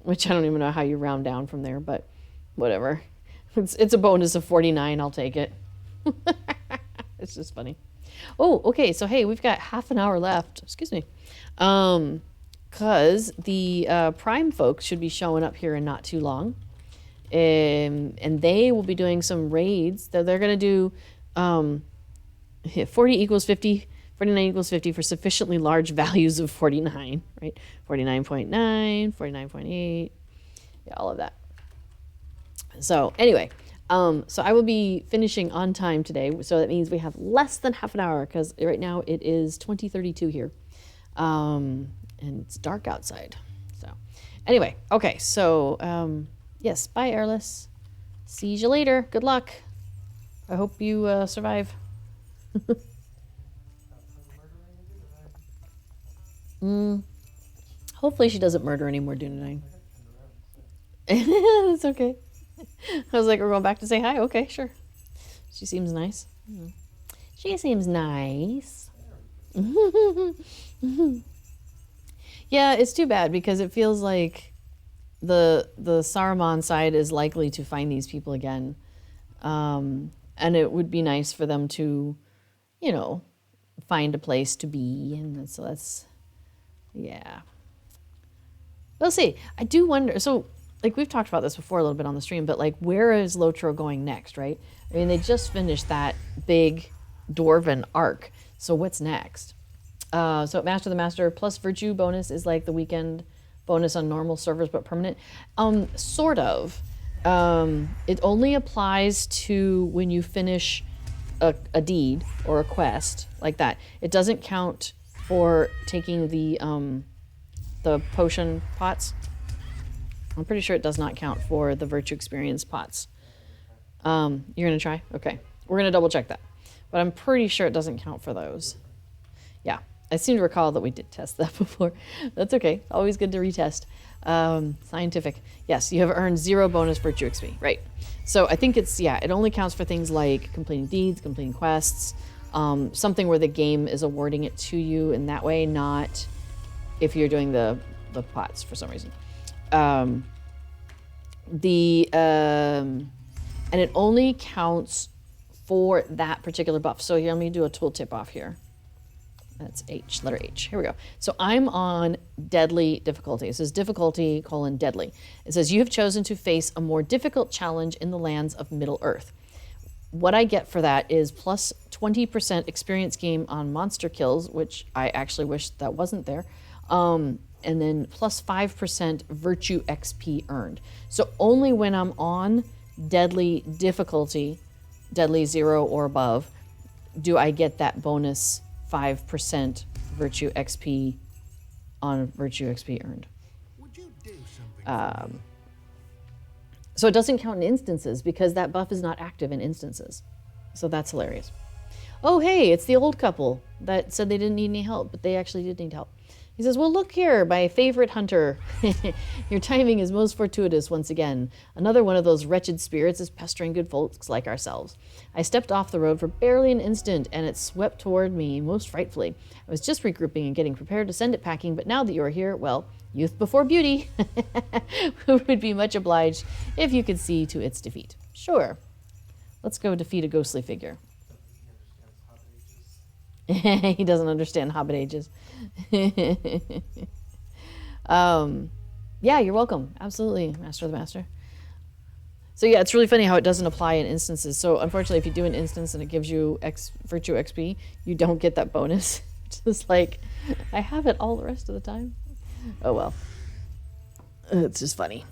S1: Which I don't even know how you round down from there, but whatever. It's a bonus of 49. I'll take it. It's just funny. Oh, okay. So, hey, we've got half an hour left. Excuse me. Because the Prime folks should be showing up here in not too long. And they will be doing some raids. They're going to do 40 equals 50, 49 equals 50 for sufficiently large values of 49, right? 49.9, 49.8, yeah, all of that. So anyway, so I will be finishing on time today. So that means we have less than half an hour because right now it is 20:32 here. And it's dark outside. So anyway, okay. So yes, bye, Airless. See you later. Good luck. I hope you survive. Hopefully she doesn't murder any more Dunedain. That's okay. I was like, we're going back to say hi? Okay, sure. She seems nice. She seems nice. Yeah, it's too bad because it feels like the Saruman side is likely to find these people again. And it would be nice for them to, find a place to be. And so that's, yeah. We'll see. I do wonder, so like we've talked about this before a little bit on the stream, but like where is LOTRO going next, right? I mean, they just finished that big Dwarven arc. So what's next? So Master the Master plus virtue bonus is like the weekend bonus on normal servers, but permanent. Sort of. It only applies to when you finish a deed or a quest like that. It doesn't count for taking the potion pots. I'm pretty sure it does not count for the virtue experience pots. You're gonna try? Okay. We're gonna double check that. But I'm pretty sure it doesn't count for those. Yeah. I seem to recall that we did test that before. That's okay. Always good to retest. Scientific. Yes, you have earned 0 bonus virtue XP. Right. So I think it's, it only counts for things like completing deeds, completing quests, something where the game is awarding it to you in that way, not if you're doing the pots for some reason. And it only counts for that particular buff. So here, let me do a tooltip off here. That's H, letter H. Here we go. So I'm on deadly difficulty. It says difficulty : deadly. It says you have chosen to face a more difficult challenge in the lands of Middle Earth. What I get for that is plus 20% experience gain on monster kills, which I actually wish that wasn't there. And then plus 5% virtue XP earned. So only when I'm on deadly difficulty, deadly 0 or above, do I get that bonus 5% virtue XP on virtue XP earned.
S2: Would you do something?
S1: So it doesn't count in instances because that buff is not active in instances. So that's hilarious. Oh, hey, it's the old couple that said they didn't need any help, but they actually did need help. He says, well, look here, my favorite hunter. Your timing is most fortuitous once again. Another one of those wretched spirits is pestering good folks like ourselves. I stepped off the road for barely an instant, and it swept toward me most frightfully. I was just regrouping and getting prepared to send it packing, but now that you're here, well, youth before beauty. Would be much obliged if you could see to its defeat. Sure. Let's go defeat a ghostly figure.
S3: He understands Hobbit ages.
S1: He doesn't understand Hobbit ages. Yeah, you're welcome. Absolutely, Master of the Master. So yeah, it's really funny how it doesn't apply in instances. So unfortunately, if you do an instance and it gives you virtue XP, you don't get that bonus. Just like, I have it all the rest of the time. Oh well. It's just funny.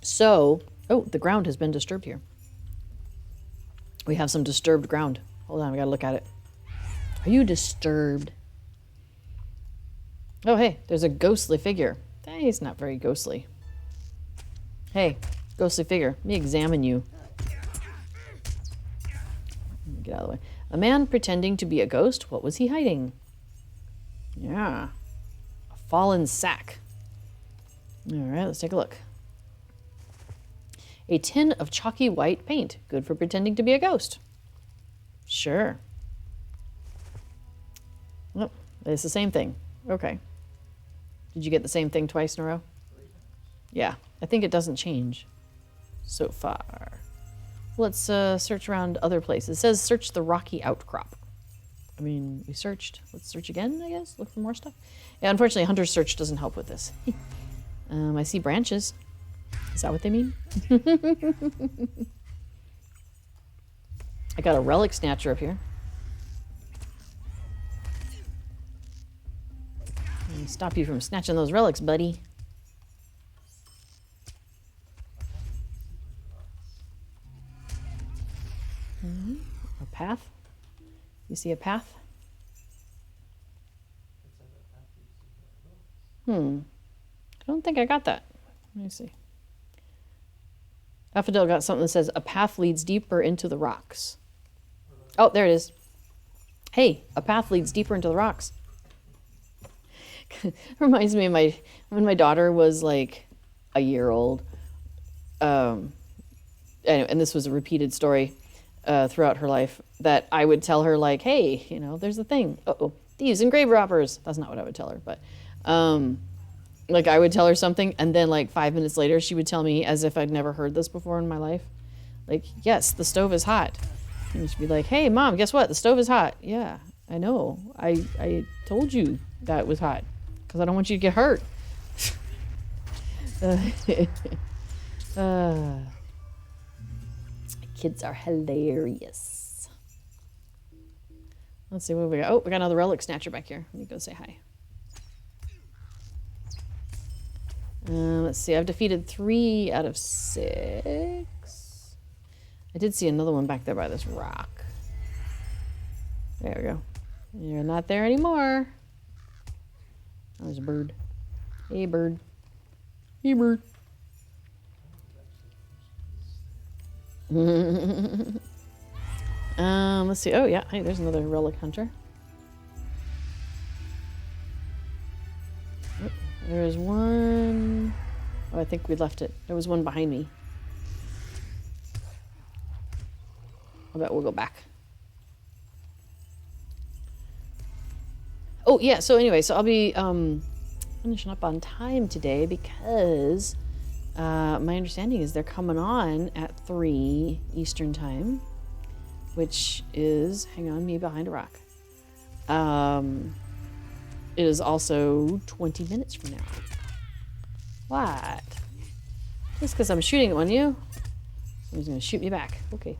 S1: So, oh, the ground has been disturbed here. We have some disturbed ground. Hold on, we gotta look at it. Are you disturbed? Oh, hey, there's a ghostly figure. He's not very ghostly. Hey, ghostly figure, let me examine you. Get out of the way. A man pretending to be a ghost. What was he hiding? Yeah. A fallen sack. All right, let's take a look. A tin of chalky white paint. Good for pretending to be a ghost. Sure. Oh, it's the same thing. Okay. Did you get the same thing twice in a row? Yeah, I think it doesn't change so far. Let's search around other places. It says search the rocky outcrop. I mean, we searched. Let's search again, I guess. Look for more stuff. Yeah, unfortunately, Hunter's Search doesn't help with this. I see branches. Is that what they mean? I got a relic snatcher up here. Let me stop you from snatching those relics, buddy. A path? You see a path? I don't think I got that. Let me see. Affadil got something that says a path leads deeper into the rocks. Oh, there it is. Hey, a path leads deeper into the rocks. Reminds me of when my daughter was like a year old. Anyway, and this was a repeated story throughout her life, that I would tell her like, hey, you know, there's a thing. Uh-oh, thieves and grave robbers. That's not what I would tell her, but like I would tell her something, and then like 5 minutes later, she would tell me as if I'd never heard this before in my life. Like, yes, the stove is hot. And she'd be like, hey, Mom, guess what? The stove is hot. Yeah, I know. I told you that it was hot because I don't want you to get hurt. Kids are hilarious. Let's see what we got. Oh, we got another relic snatcher back here. Let me go say hi. Let's see. I've defeated 3 out of 6. I did see another one back there by this rock. There we go. You're not there anymore. Oh, there's a bird. Hey, bird. Hey, bird. Let's see. Oh, yeah. Hey, there's another relic hunter. Oh, there's one. Oh, I think we left it. There was one behind me. I bet we'll go back. Oh, yeah. So anyway, so I'll be finishing up on time today because my understanding is they're coming on at 3 Eastern time, which is, hang on, me behind a rock. It is also 20 minutes from now. What? Just because I'm shooting at one of you? Someone's going to shoot me back. Okay.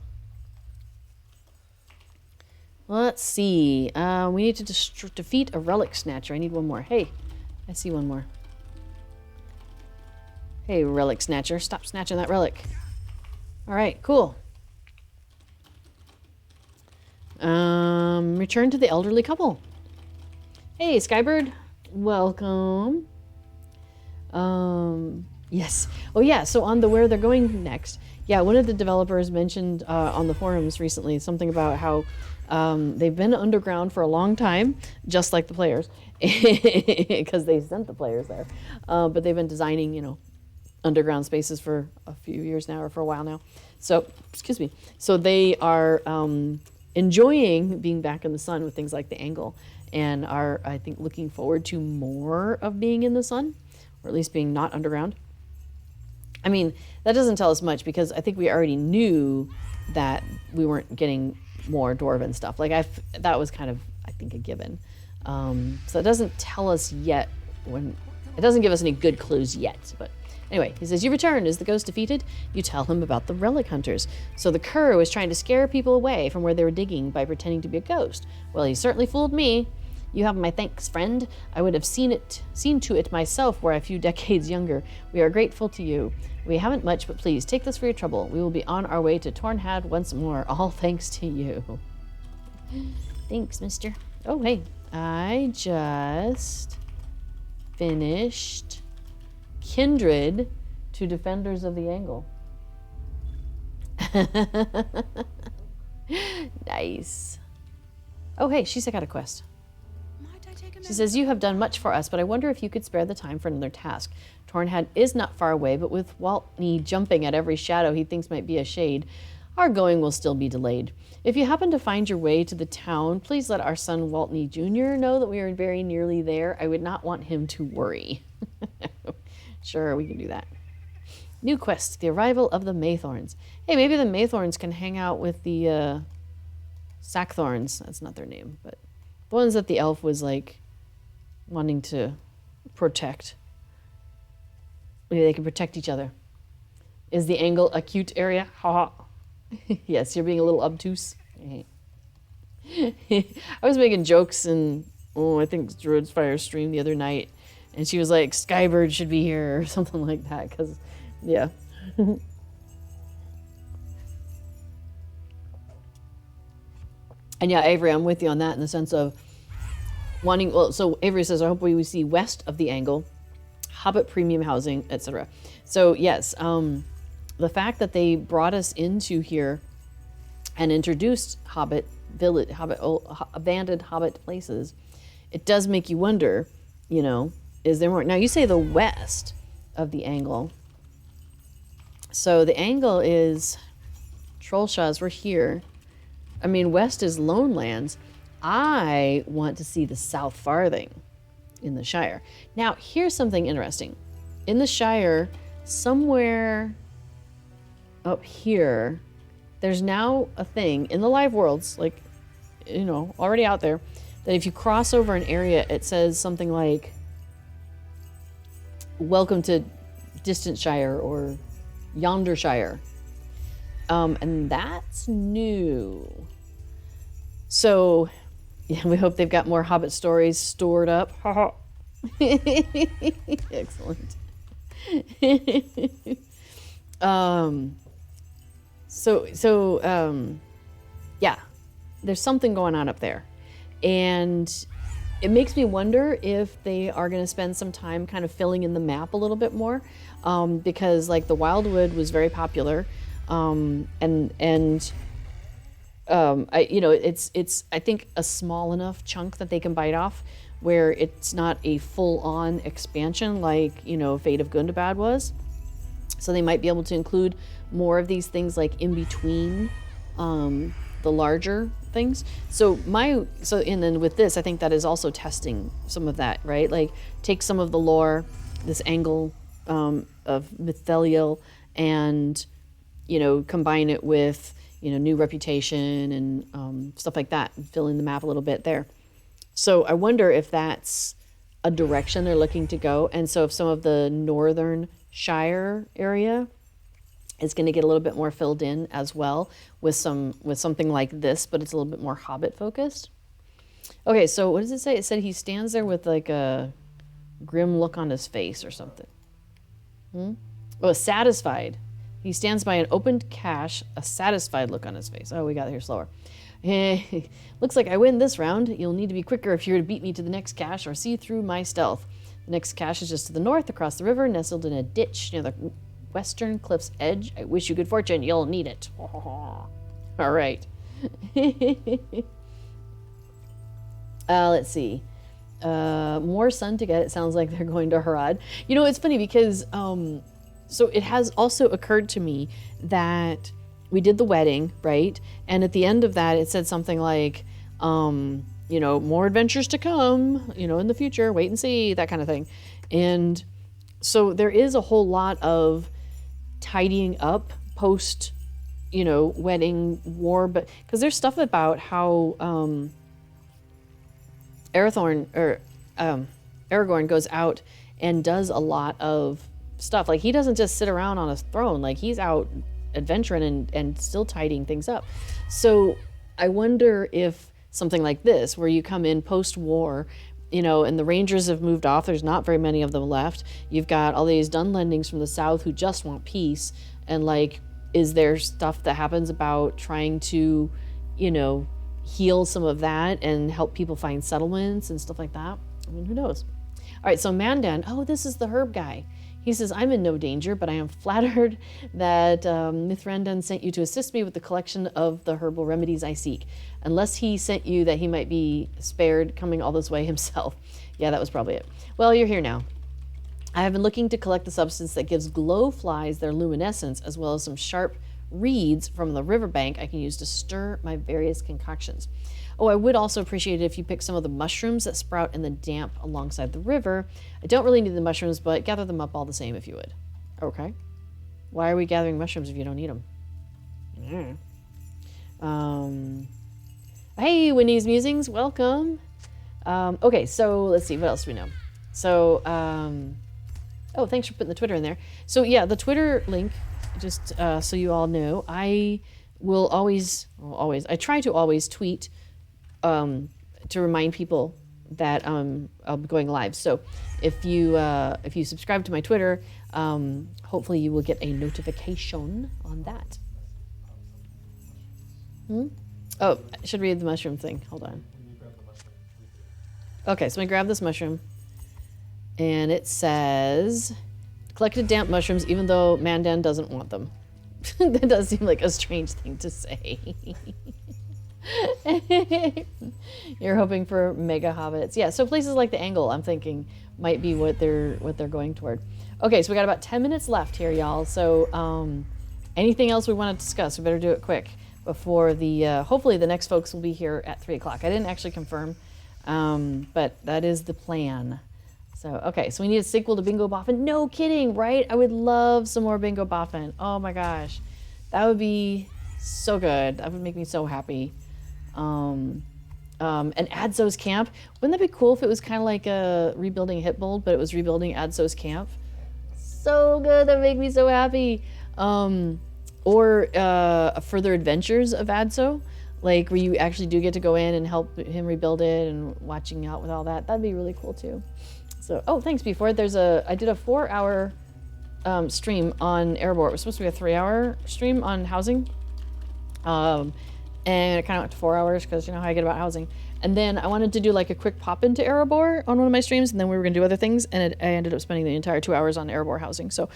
S1: Let's see. We need to defeat a relic snatcher. I need one more. Hey, I see one more. Hey, relic snatcher. Stop snatching that relic. All right, cool. Return to the elderly couple. Hey, Skybird. Welcome. Yes. Oh, yeah. So on the where they're going next. Yeah, one of the developers mentioned on the forums recently something about how they've been underground for a long time, just like the players, because they sent the players there. But they've been designing, you know, underground spaces for a few years now, or for a while now. So, excuse me. So they are enjoying being back in the sun with things like the Angle, and are, I think, looking forward to more of being in the sun or at least being not underground. I mean, that doesn't tell us much because I think we already knew that we weren't getting more dwarven stuff. Like that was kind of, I think, a given. So it doesn't tell us yet it doesn't give us any good clues yet. But anyway, he says, you return. Is the ghost defeated? You tell him about the relic hunters. So the cur was trying to scare people away from where they were digging by pretending to be a ghost. Well, he certainly fooled me. You have my thanks, friend. I would have seen to it myself were I a few decades younger. We are grateful to you. We haven't much, but please take this for your trouble. We will be on our way to Tornhad once more. All thanks to you. Thanks, mister. Oh, hey. I just finished Kindred to Defenders of the Angle. Nice. Oh, hey, she's got a quest. She says, you have done much for us, but I wonder if you could spare the time for another task. Tornhad is not far away, but with Waltney jumping at every shadow he thinks might be a shade, our going will still be delayed. If you happen to find your way to the town, please let our son Waltney Jr. know that we are very nearly there. I would not want him to worry. Sure, we can do that. New quest, the arrival of the Maythorns. Hey, maybe the Maythorns can hang out with the Sackthorns. That's not their name, but the ones that the elf was like wanting to protect. Maybe they can protect each other. Is the Angle a cute area? Ha ha. Yes, you're being a little obtuse. I was making jokes in, I think Druid's Fire stream the other night, and she was like, Skybird should be here, or something like that, because, yeah. And yeah, Avery, I'm with you on that in the sense of wanting, well, so Avery says, I hope we see west of the Angle, Hobbit premium housing, etc. So yes, the fact that they brought us into here and introduced Hobbit village, abandoned Hobbit places, it does make you wonder, you know, is there more? Now you say the west of the Angle. So the Angle is Trollshaws. We're here. I mean, west is Lone Lands. I want to see the South Farthing in the Shire. Now, here's something interesting. In the Shire, somewhere up here, there's now a thing in the live worlds, like, you know, already out there, that if you cross over an area, it says something like, welcome to Distant Shire or Yonder Shire. And that's new. So, yeah, we hope they've got more Hobbit stories stored up. Excellent. Yeah, there's something going on up there. And it makes me wonder if they are going to spend some time kind of filling in the map a little bit more. Because like the Wildwood was very popular. It's I think a small enough chunk that they can bite off where it's not a full-on expansion like, you know, Fate of Gundabad was. So they might be able to include more of these things like in between the larger things. And then with this, I think that is also testing some of that, right? Like take some of the lore, this Angle of Mitheithel, and, you know, combine it with, you know, new reputation and stuff like that, and fill in the map a little bit there. So I wonder if that's a direction they're looking to go. And so if some of the northern Shire area is going to get a little bit more filled in as well with something like this, but it's a little bit more Hobbit focused. Okay, so what does it say? It said he stands there with like a grim look on his face or something. Oh, satisfied. He stands by an opened cache, a satisfied look on his face. Oh, we got here slower. Looks like I win this round. You'll need to be quicker if you're to beat me to the next cache or see through my stealth. The next cache is just to the north, across the river, nestled in a ditch near the western cliff's edge. I wish you good fortune. You'll need it. All right. Let's see. More sun to get. It sounds like they're going to Harad. You know, it's funny because so it has also occurred to me that we did the wedding, right? And at the end of that, it said something like, you know, more adventures to come, you know, in the future, wait and see, that kind of thing. And So there is a whole lot of tidying up post, wedding war, but because there's stuff about how Aragorn goes out and does a lot of stuff. Like, he doesn't just sit around on a throne. Like, he's out adventuring and still tidying things up. So I wonder if something like this, where you come in post-war, and the Rangers have moved off. There's not very many of them left. You've got all these Dunlendings from the south who just want peace. And, like, is there stuff that happens about trying to, heal some of that and help people find settlements and stuff like that? I mean, who knows? All right, so Mandan, this is the herb guy. He says, I'm in no danger, but I am flattered that Mithrandan sent you to assist me with the collection of the herbal remedies I seek. Unless he sent you that he might be spared coming all this way himself. Yeah, that was probably it. Well, you're here now. I have been looking to collect the substance that gives glow flies their luminescence, as well as some sharp reeds from the riverbank I can use to stir my various concoctions. Oh, I would also appreciate it if you pick some of the mushrooms that sprout in the damp alongside the river. I don't really need the mushrooms, but gather them up all the same if you would. Okay. Why are we gathering mushrooms if you don't need them? Hey, Winnie's Musings, welcome. Okay, so let's see, what else do we know? So, thanks for putting the Twitter in there. So yeah, the Twitter link, just so you all know, I will I try to always tweet to remind people that I'll be going live. So if you subscribe to my Twitter, hopefully you will get a notification on that. Oh, I should read the mushroom thing. Hold on. Okay, so I grab this mushroom, and it says, collected damp mushrooms even though Mandan doesn't want them. That does seem like a strange thing to say. You're hoping for mega hobbits. Yeah, so places like the Angle, I'm thinking, might be what they're going toward. Okay, so we got about 10 minutes left here, y'all. So anything else we want to discuss? We better do it quick before the hopefully the next folks will be here at 3 o'clock. I didn't actually confirm, but that is the plan. So okay, so we need a sequel to Bingo Boffin. No kidding, right? I would love some more Bingo Boffin. Oh my gosh, that would be so good. That would make me so happy. And Adzo's camp. Wouldn't that be cool if it was kind of like a rebuilding Hitbold, but it was rebuilding Adzo's camp? So good, that would make me so happy. Or further adventures of Adzo, like where you actually do get to go in and help him rebuild it and watching out with all that. That'd be really cool too. So, thanks, B4. I did a 4-hour stream on Erebor. It was supposed to be a 3-hour stream on housing. And it kind of went to 4 hours because you know how I get about housing. And then I wanted to do like a quick pop into Erebor on one of my streams, and then we were going to do other things, and I ended up spending the entire 2 hours on Erebor housing. So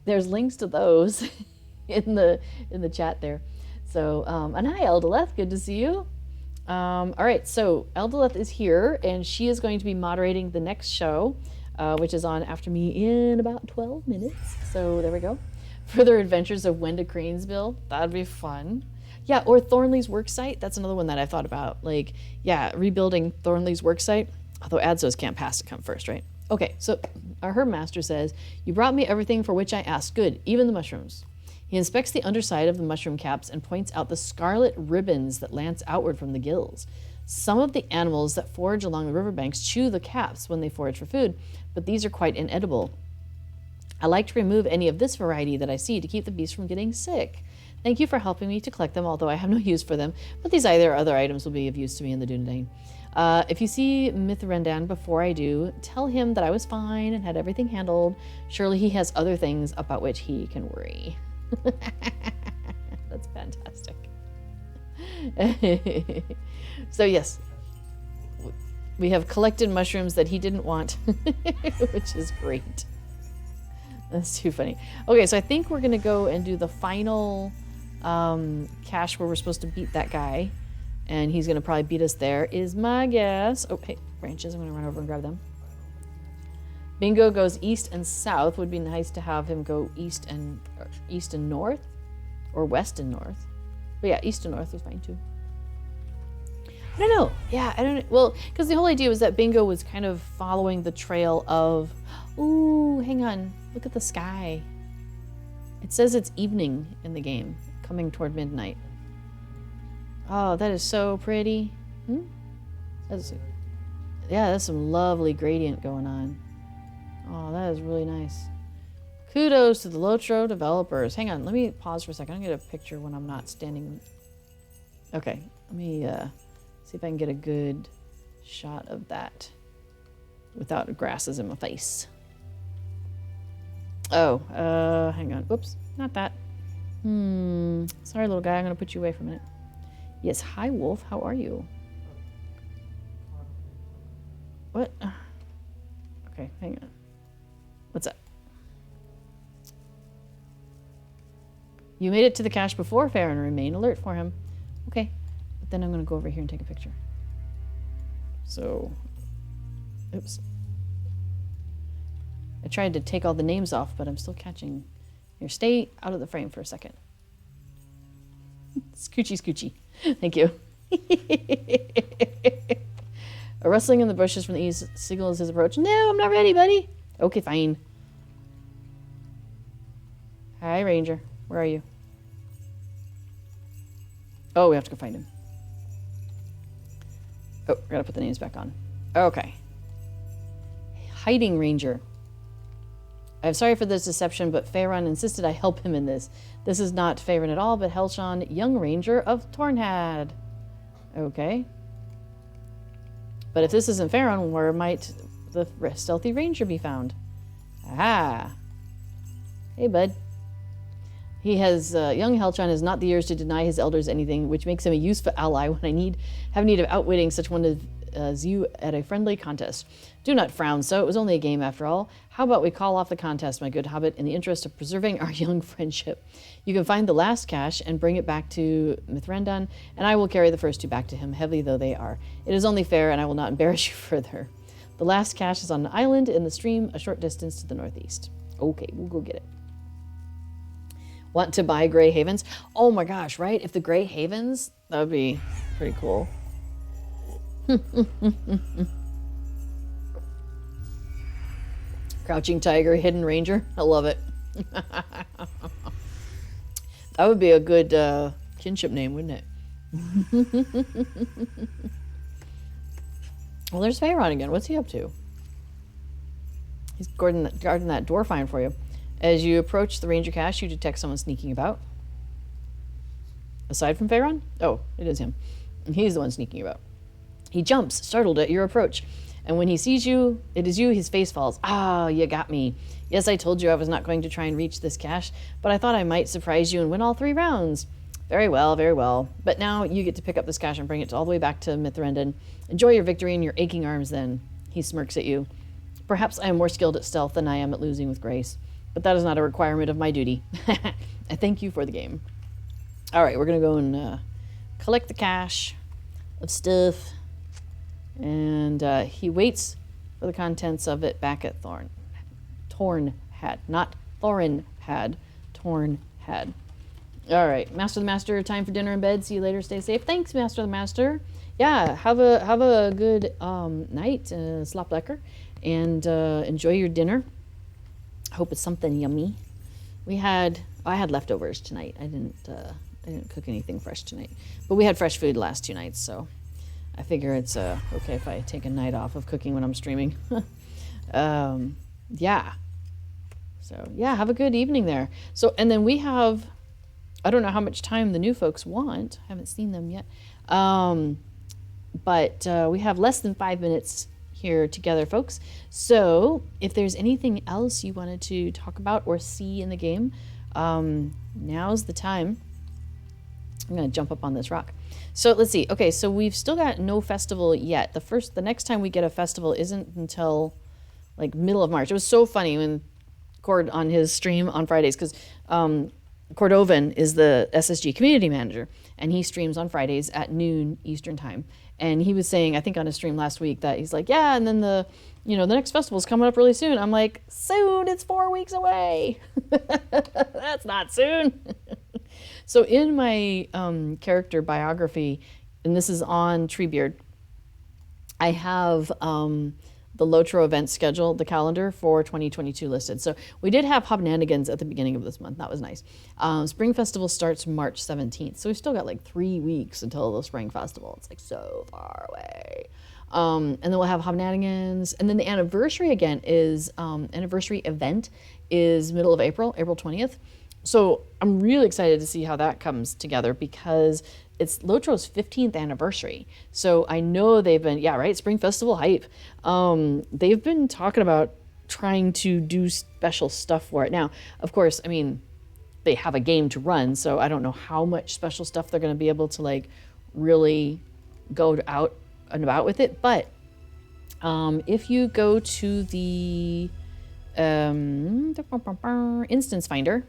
S1: there's links to those in the chat there. So, and hi, Eldaleth, good to see you. All right, so Eldaleth is here, and she is going to be moderating the next show, which is on after me in about 12 minutes. So there we go. Further Adventures of Wenda Cranesville. That'd be fun. Yeah, or Thornley's worksite. That's another one that I thought about. Like, yeah, rebuilding Thornley's worksite. Although Adzo's camp has to come first, right? Okay, so our herb master says, "You brought me everything for which I asked. Good, even the mushrooms." He inspects the underside of the mushroom caps and points out the scarlet ribbons that lance outward from the gills. Some of the animals that forage along the riverbanks chew the caps when they forage for food, but these are quite inedible. I like to remove any of this variety that I see to keep the beasts from getting sick. Thank you for helping me to collect them, although I have no use for them, but these other items will be of use to me in the Dunedain. If you see Mithrandan before I do, tell him that I was fine and had everything handled. Surely he has other things about which he can worry." That's fantastic. So yes, we have collected mushrooms that he didn't want, which is great. That's too funny. Okay, so I think we're gonna go and do the final cache where we're supposed to beat that guy, and he's gonna probably beat us there, is my guess. Oh, hey, branches, I'm gonna run over and grab them. Bingo goes east and south. Would be nice to have him go east and north, or west and north. But yeah, east and north is fine too. I don't know. Yeah, I don't know. Well, because the whole idea was that Bingo was kind of following the trail of... Ooh, hang on. Look at the sky. It says it's evening in the game, coming toward midnight. Oh, that is so pretty. Yeah, that's some lovely gradient going on. Oh, that is really nice. Kudos to the LOTRO developers. Hang on, let me pause for a second. I'm going to get a picture when I'm not standing. Okay, let me see if I can get a good shot of that without grasses in my face. Oh, hang on. Oops, not that. Sorry, little guy. I'm going to put you away for a minute. Yes, hi, Wolf. How are you? What? Okay, hang on. What's up? You made it to the cache before Farron. Remain alert for him. Okay, but then I'm going to go over here and take a picture. So, oops. I tried to take all the names off, but I'm still catching. Here, stay out of the frame for a second. Scoochie, scoochie. Thank you. A rustling in the bushes from the east signals his approach. No, I'm not ready, buddy. Okay, fine. Hi, Ranger. Where are you? Oh, we have to go find him. Oh, we're gonna put the names back on. Okay. Hiding Ranger. I'm sorry for this deception, but Faerun insisted I help him in this. This is not Faerun at all, but Helshawn, young ranger of Tornhad. Okay. But if this isn't Faerun, where might the stealthy ranger be found? Ah. Hey, bud. He has, young Helshawn has not the years to deny his elders anything, which makes him a useful ally when I have need of outwitting such one as you at a friendly contest. Do not frown, so it was only a game after all. How about we call off the contest, my good hobbit, in the interest of preserving our young friendship? You can find the last cache and bring it back to Mithrandan, and I will carry the first two back to him, heavy though they are. It is only fair, and I will not embarrass you further. The last cache is on an island in the stream, a short distance to the northeast. Okay, we'll go get it. Want to buy Grey Havens? Oh my gosh, right? If the Grey Havens, that would be pretty cool. Crouching Tiger, Hidden Ranger. I love it. That would be a good kinship name, wouldn't it? Well, there's Faerun again. What's he up to? He's guarding that door fine for you. As you approach the ranger cache, you detect someone sneaking about. Aside from Faerun? Oh, it is him. He's the one sneaking about. He jumps, startled at your approach. And when he sees you, it is you, his face falls. Ah, you got me. Yes, I told you I was not going to try and reach this cache, but I thought I might surprise you and win all 3 rounds. Very well, very well. But now you get to pick up this cache and bring it all the way back to Mithrandan. Enjoy your victory in your aching arms then. He smirks at you. Perhaps I am more skilled at stealth than I am at losing with grace. But that is not a requirement of my duty. I thank you for the game. All right, we're going to go and collect the cache of stuff. And he waits for the contents of it back at Tornhad. Not Thorinhad. Tornhad. All right, Master the Master, time for dinner and bed. See you later. Stay safe. Thanks, Master the Master. Yeah, have a good night, slap lekker, and enjoy your dinner. Hope it's something yummy. I had leftovers tonight. I didn't cook anything fresh tonight, but we had fresh food the last 2 nights, so I figure it's okay if I take a night off of cooking when I'm streaming. Yeah. So yeah, have a good evening there. So, and then we have, I don't know how much time the new folks want. I haven't seen them yet. But we have less than 5 minutes here together, folks. So if there's anything else you wanted to talk about or see in the game, now's the time. I'm going to jump up on this rock. So let's see. Okay, so we've still got no festival yet. The next time we get a festival isn't until like middle of March. It was so funny when Cord on his stream on Fridays, because Cordovan is the SSG community manager, and he streams on Fridays at noon Eastern time. And he was saying, I think on his stream last week, that he's like, yeah, and then the next festival's coming up really soon. I'm like, soon? It's 4 weeks away. That's not soon. So in my character biography, and this is on Treebeard, I have the LOTRO event schedule, the calendar for 2022 listed. So we did have Hobnanigans at the beginning of this month. That was nice. Spring Festival starts March 17th. So we've still got like 3 weeks until the Spring Festival. It's like so far away. And then we'll have Hobnanigans. And then the anniversary again is, anniversary event is middle of April, April 20th. So I'm really excited to see how that comes together because it's LOTRO's 15th anniversary. So I know they've been, yeah, right, Spring Festival hype. They've been talking about trying to do special stuff for it. Now, of course, I mean, they have a game to run, so I don't know how much special stuff they're going to be able to like really go out and about with it. But if you go to the instance finder,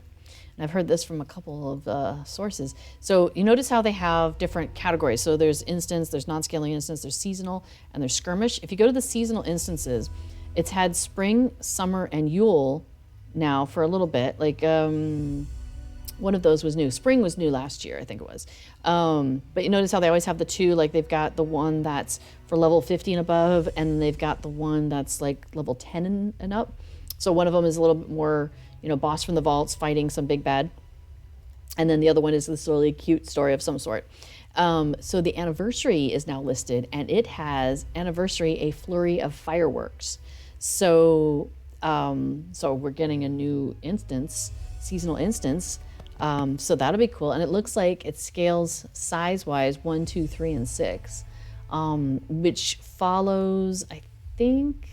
S1: and I've heard this from a couple of sources. So you notice how they have different categories. So there's instance, there's non-scaling instance, there's seasonal, and there's skirmish. If you go to the seasonal instances, it's had spring, summer, and Yule now for a little bit. Like one of those was new. Spring was new last year, I think it was. But you notice how they always have the two, like they've got the one that's for level 50 and above, and they've got the one that's like level 10 and up. So one of them is a little bit more, you know, boss from the vaults fighting some big bad. And then the other one is this really cute story of some sort. So the anniversary is now listed, and it has anniversary, a flurry of fireworks. So, so we're getting a new instance, seasonal instance. So that'll be cool. And it looks like it scales size-wise 1, 2, 3, and 6, which follows, I think,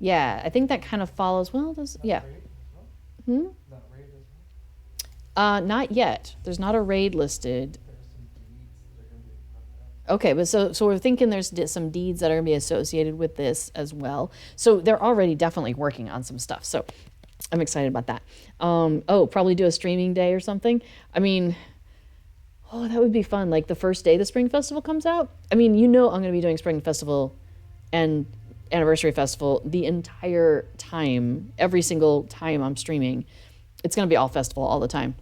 S1: yeah, I think that kind of follows, well, does, yeah. Hmm? Not yet. There's not a raid listed. Okay, but so we're thinking there's some deeds that are going to be associated with this as well. So they're already definitely working on some stuff. So I'm excited about that. Oh, probably do a streaming day or something. I mean, oh, that would be fun. Like the first day the Spring Festival comes out. I mean, you know I'm going to be doing Spring Festival and Anniversary Festival the entire time. Every single time I'm streaming, it's going to be all festival all the time.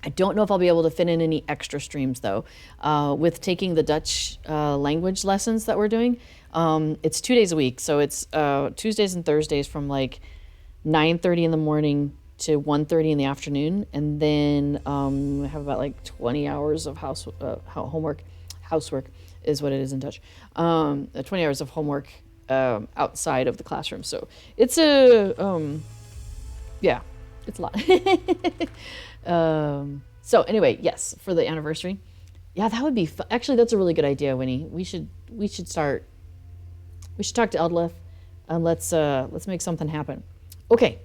S1: I don't know if I'll be able to fit in any extra streams though. With taking the Dutch language lessons that we're doing, it's 2 days a week. So it's Tuesdays and Thursdays from like 9:30 in the morning to 1:30 in the afternoon. And then I have about like 20 hours of housework is what it is in Dutch. 20 hours of homework outside of the classroom. So it's yeah, it's a lot. So anyway, yes, for the anniversary. Yeah, that would be fun. Actually, that's a really good idea, Winnie. We should talk to Eldleth and let's make something happen. Okay.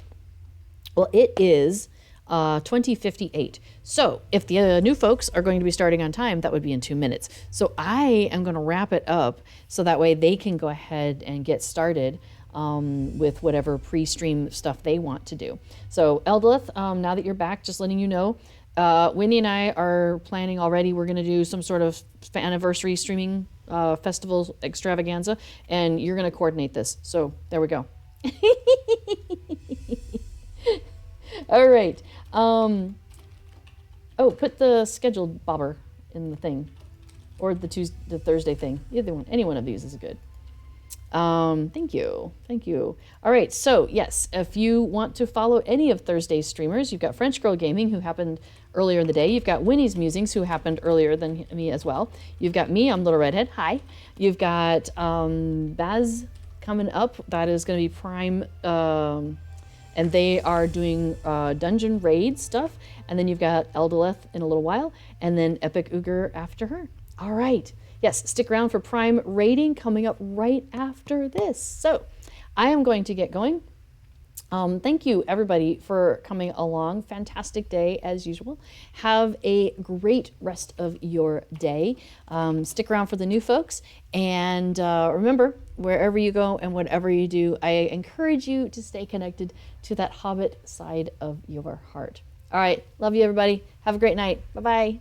S1: Well, it is 20:58. So if the new folks are going to be starting on time, that would be in 2 minutes. So I am going to wrap it up so that way they can go ahead and get started with whatever pre-stream stuff they want to do. So Eldleth, now that you're back, just letting you know, Winnie and I are planning already. We're going to do some sort of anniversary streaming festival extravaganza, and you're going to coordinate this. So there we go. All right. Oh, put the scheduled bobber in the thing, or the Thursday thing. Either one, any one of these is good. Thank you. All right, so yes, if you want to follow any of Thursday's streamers, you've got French Girl Gaming, who happened earlier in the day. You've got Winnie's Musings, who happened earlier than me as well. You've got me, I'm Little Redhead. Hi. You've got Baz coming up. That is going to be Prime, and they are doing dungeon raid stuff. And then you've got Eldleth in a little while, and then Epic Uger after her. All right. Yes, stick around for Prime raiding coming up right after this. So I am going to get going. Thank you, everybody, for coming along. Fantastic day, as usual. Have a great rest of your day. Stick around for the new folks. And remember, wherever you go and whatever you do, I encourage you to stay connected to that Hobbit side of your heart. All right. Love you, everybody. Have a great night. Bye-bye.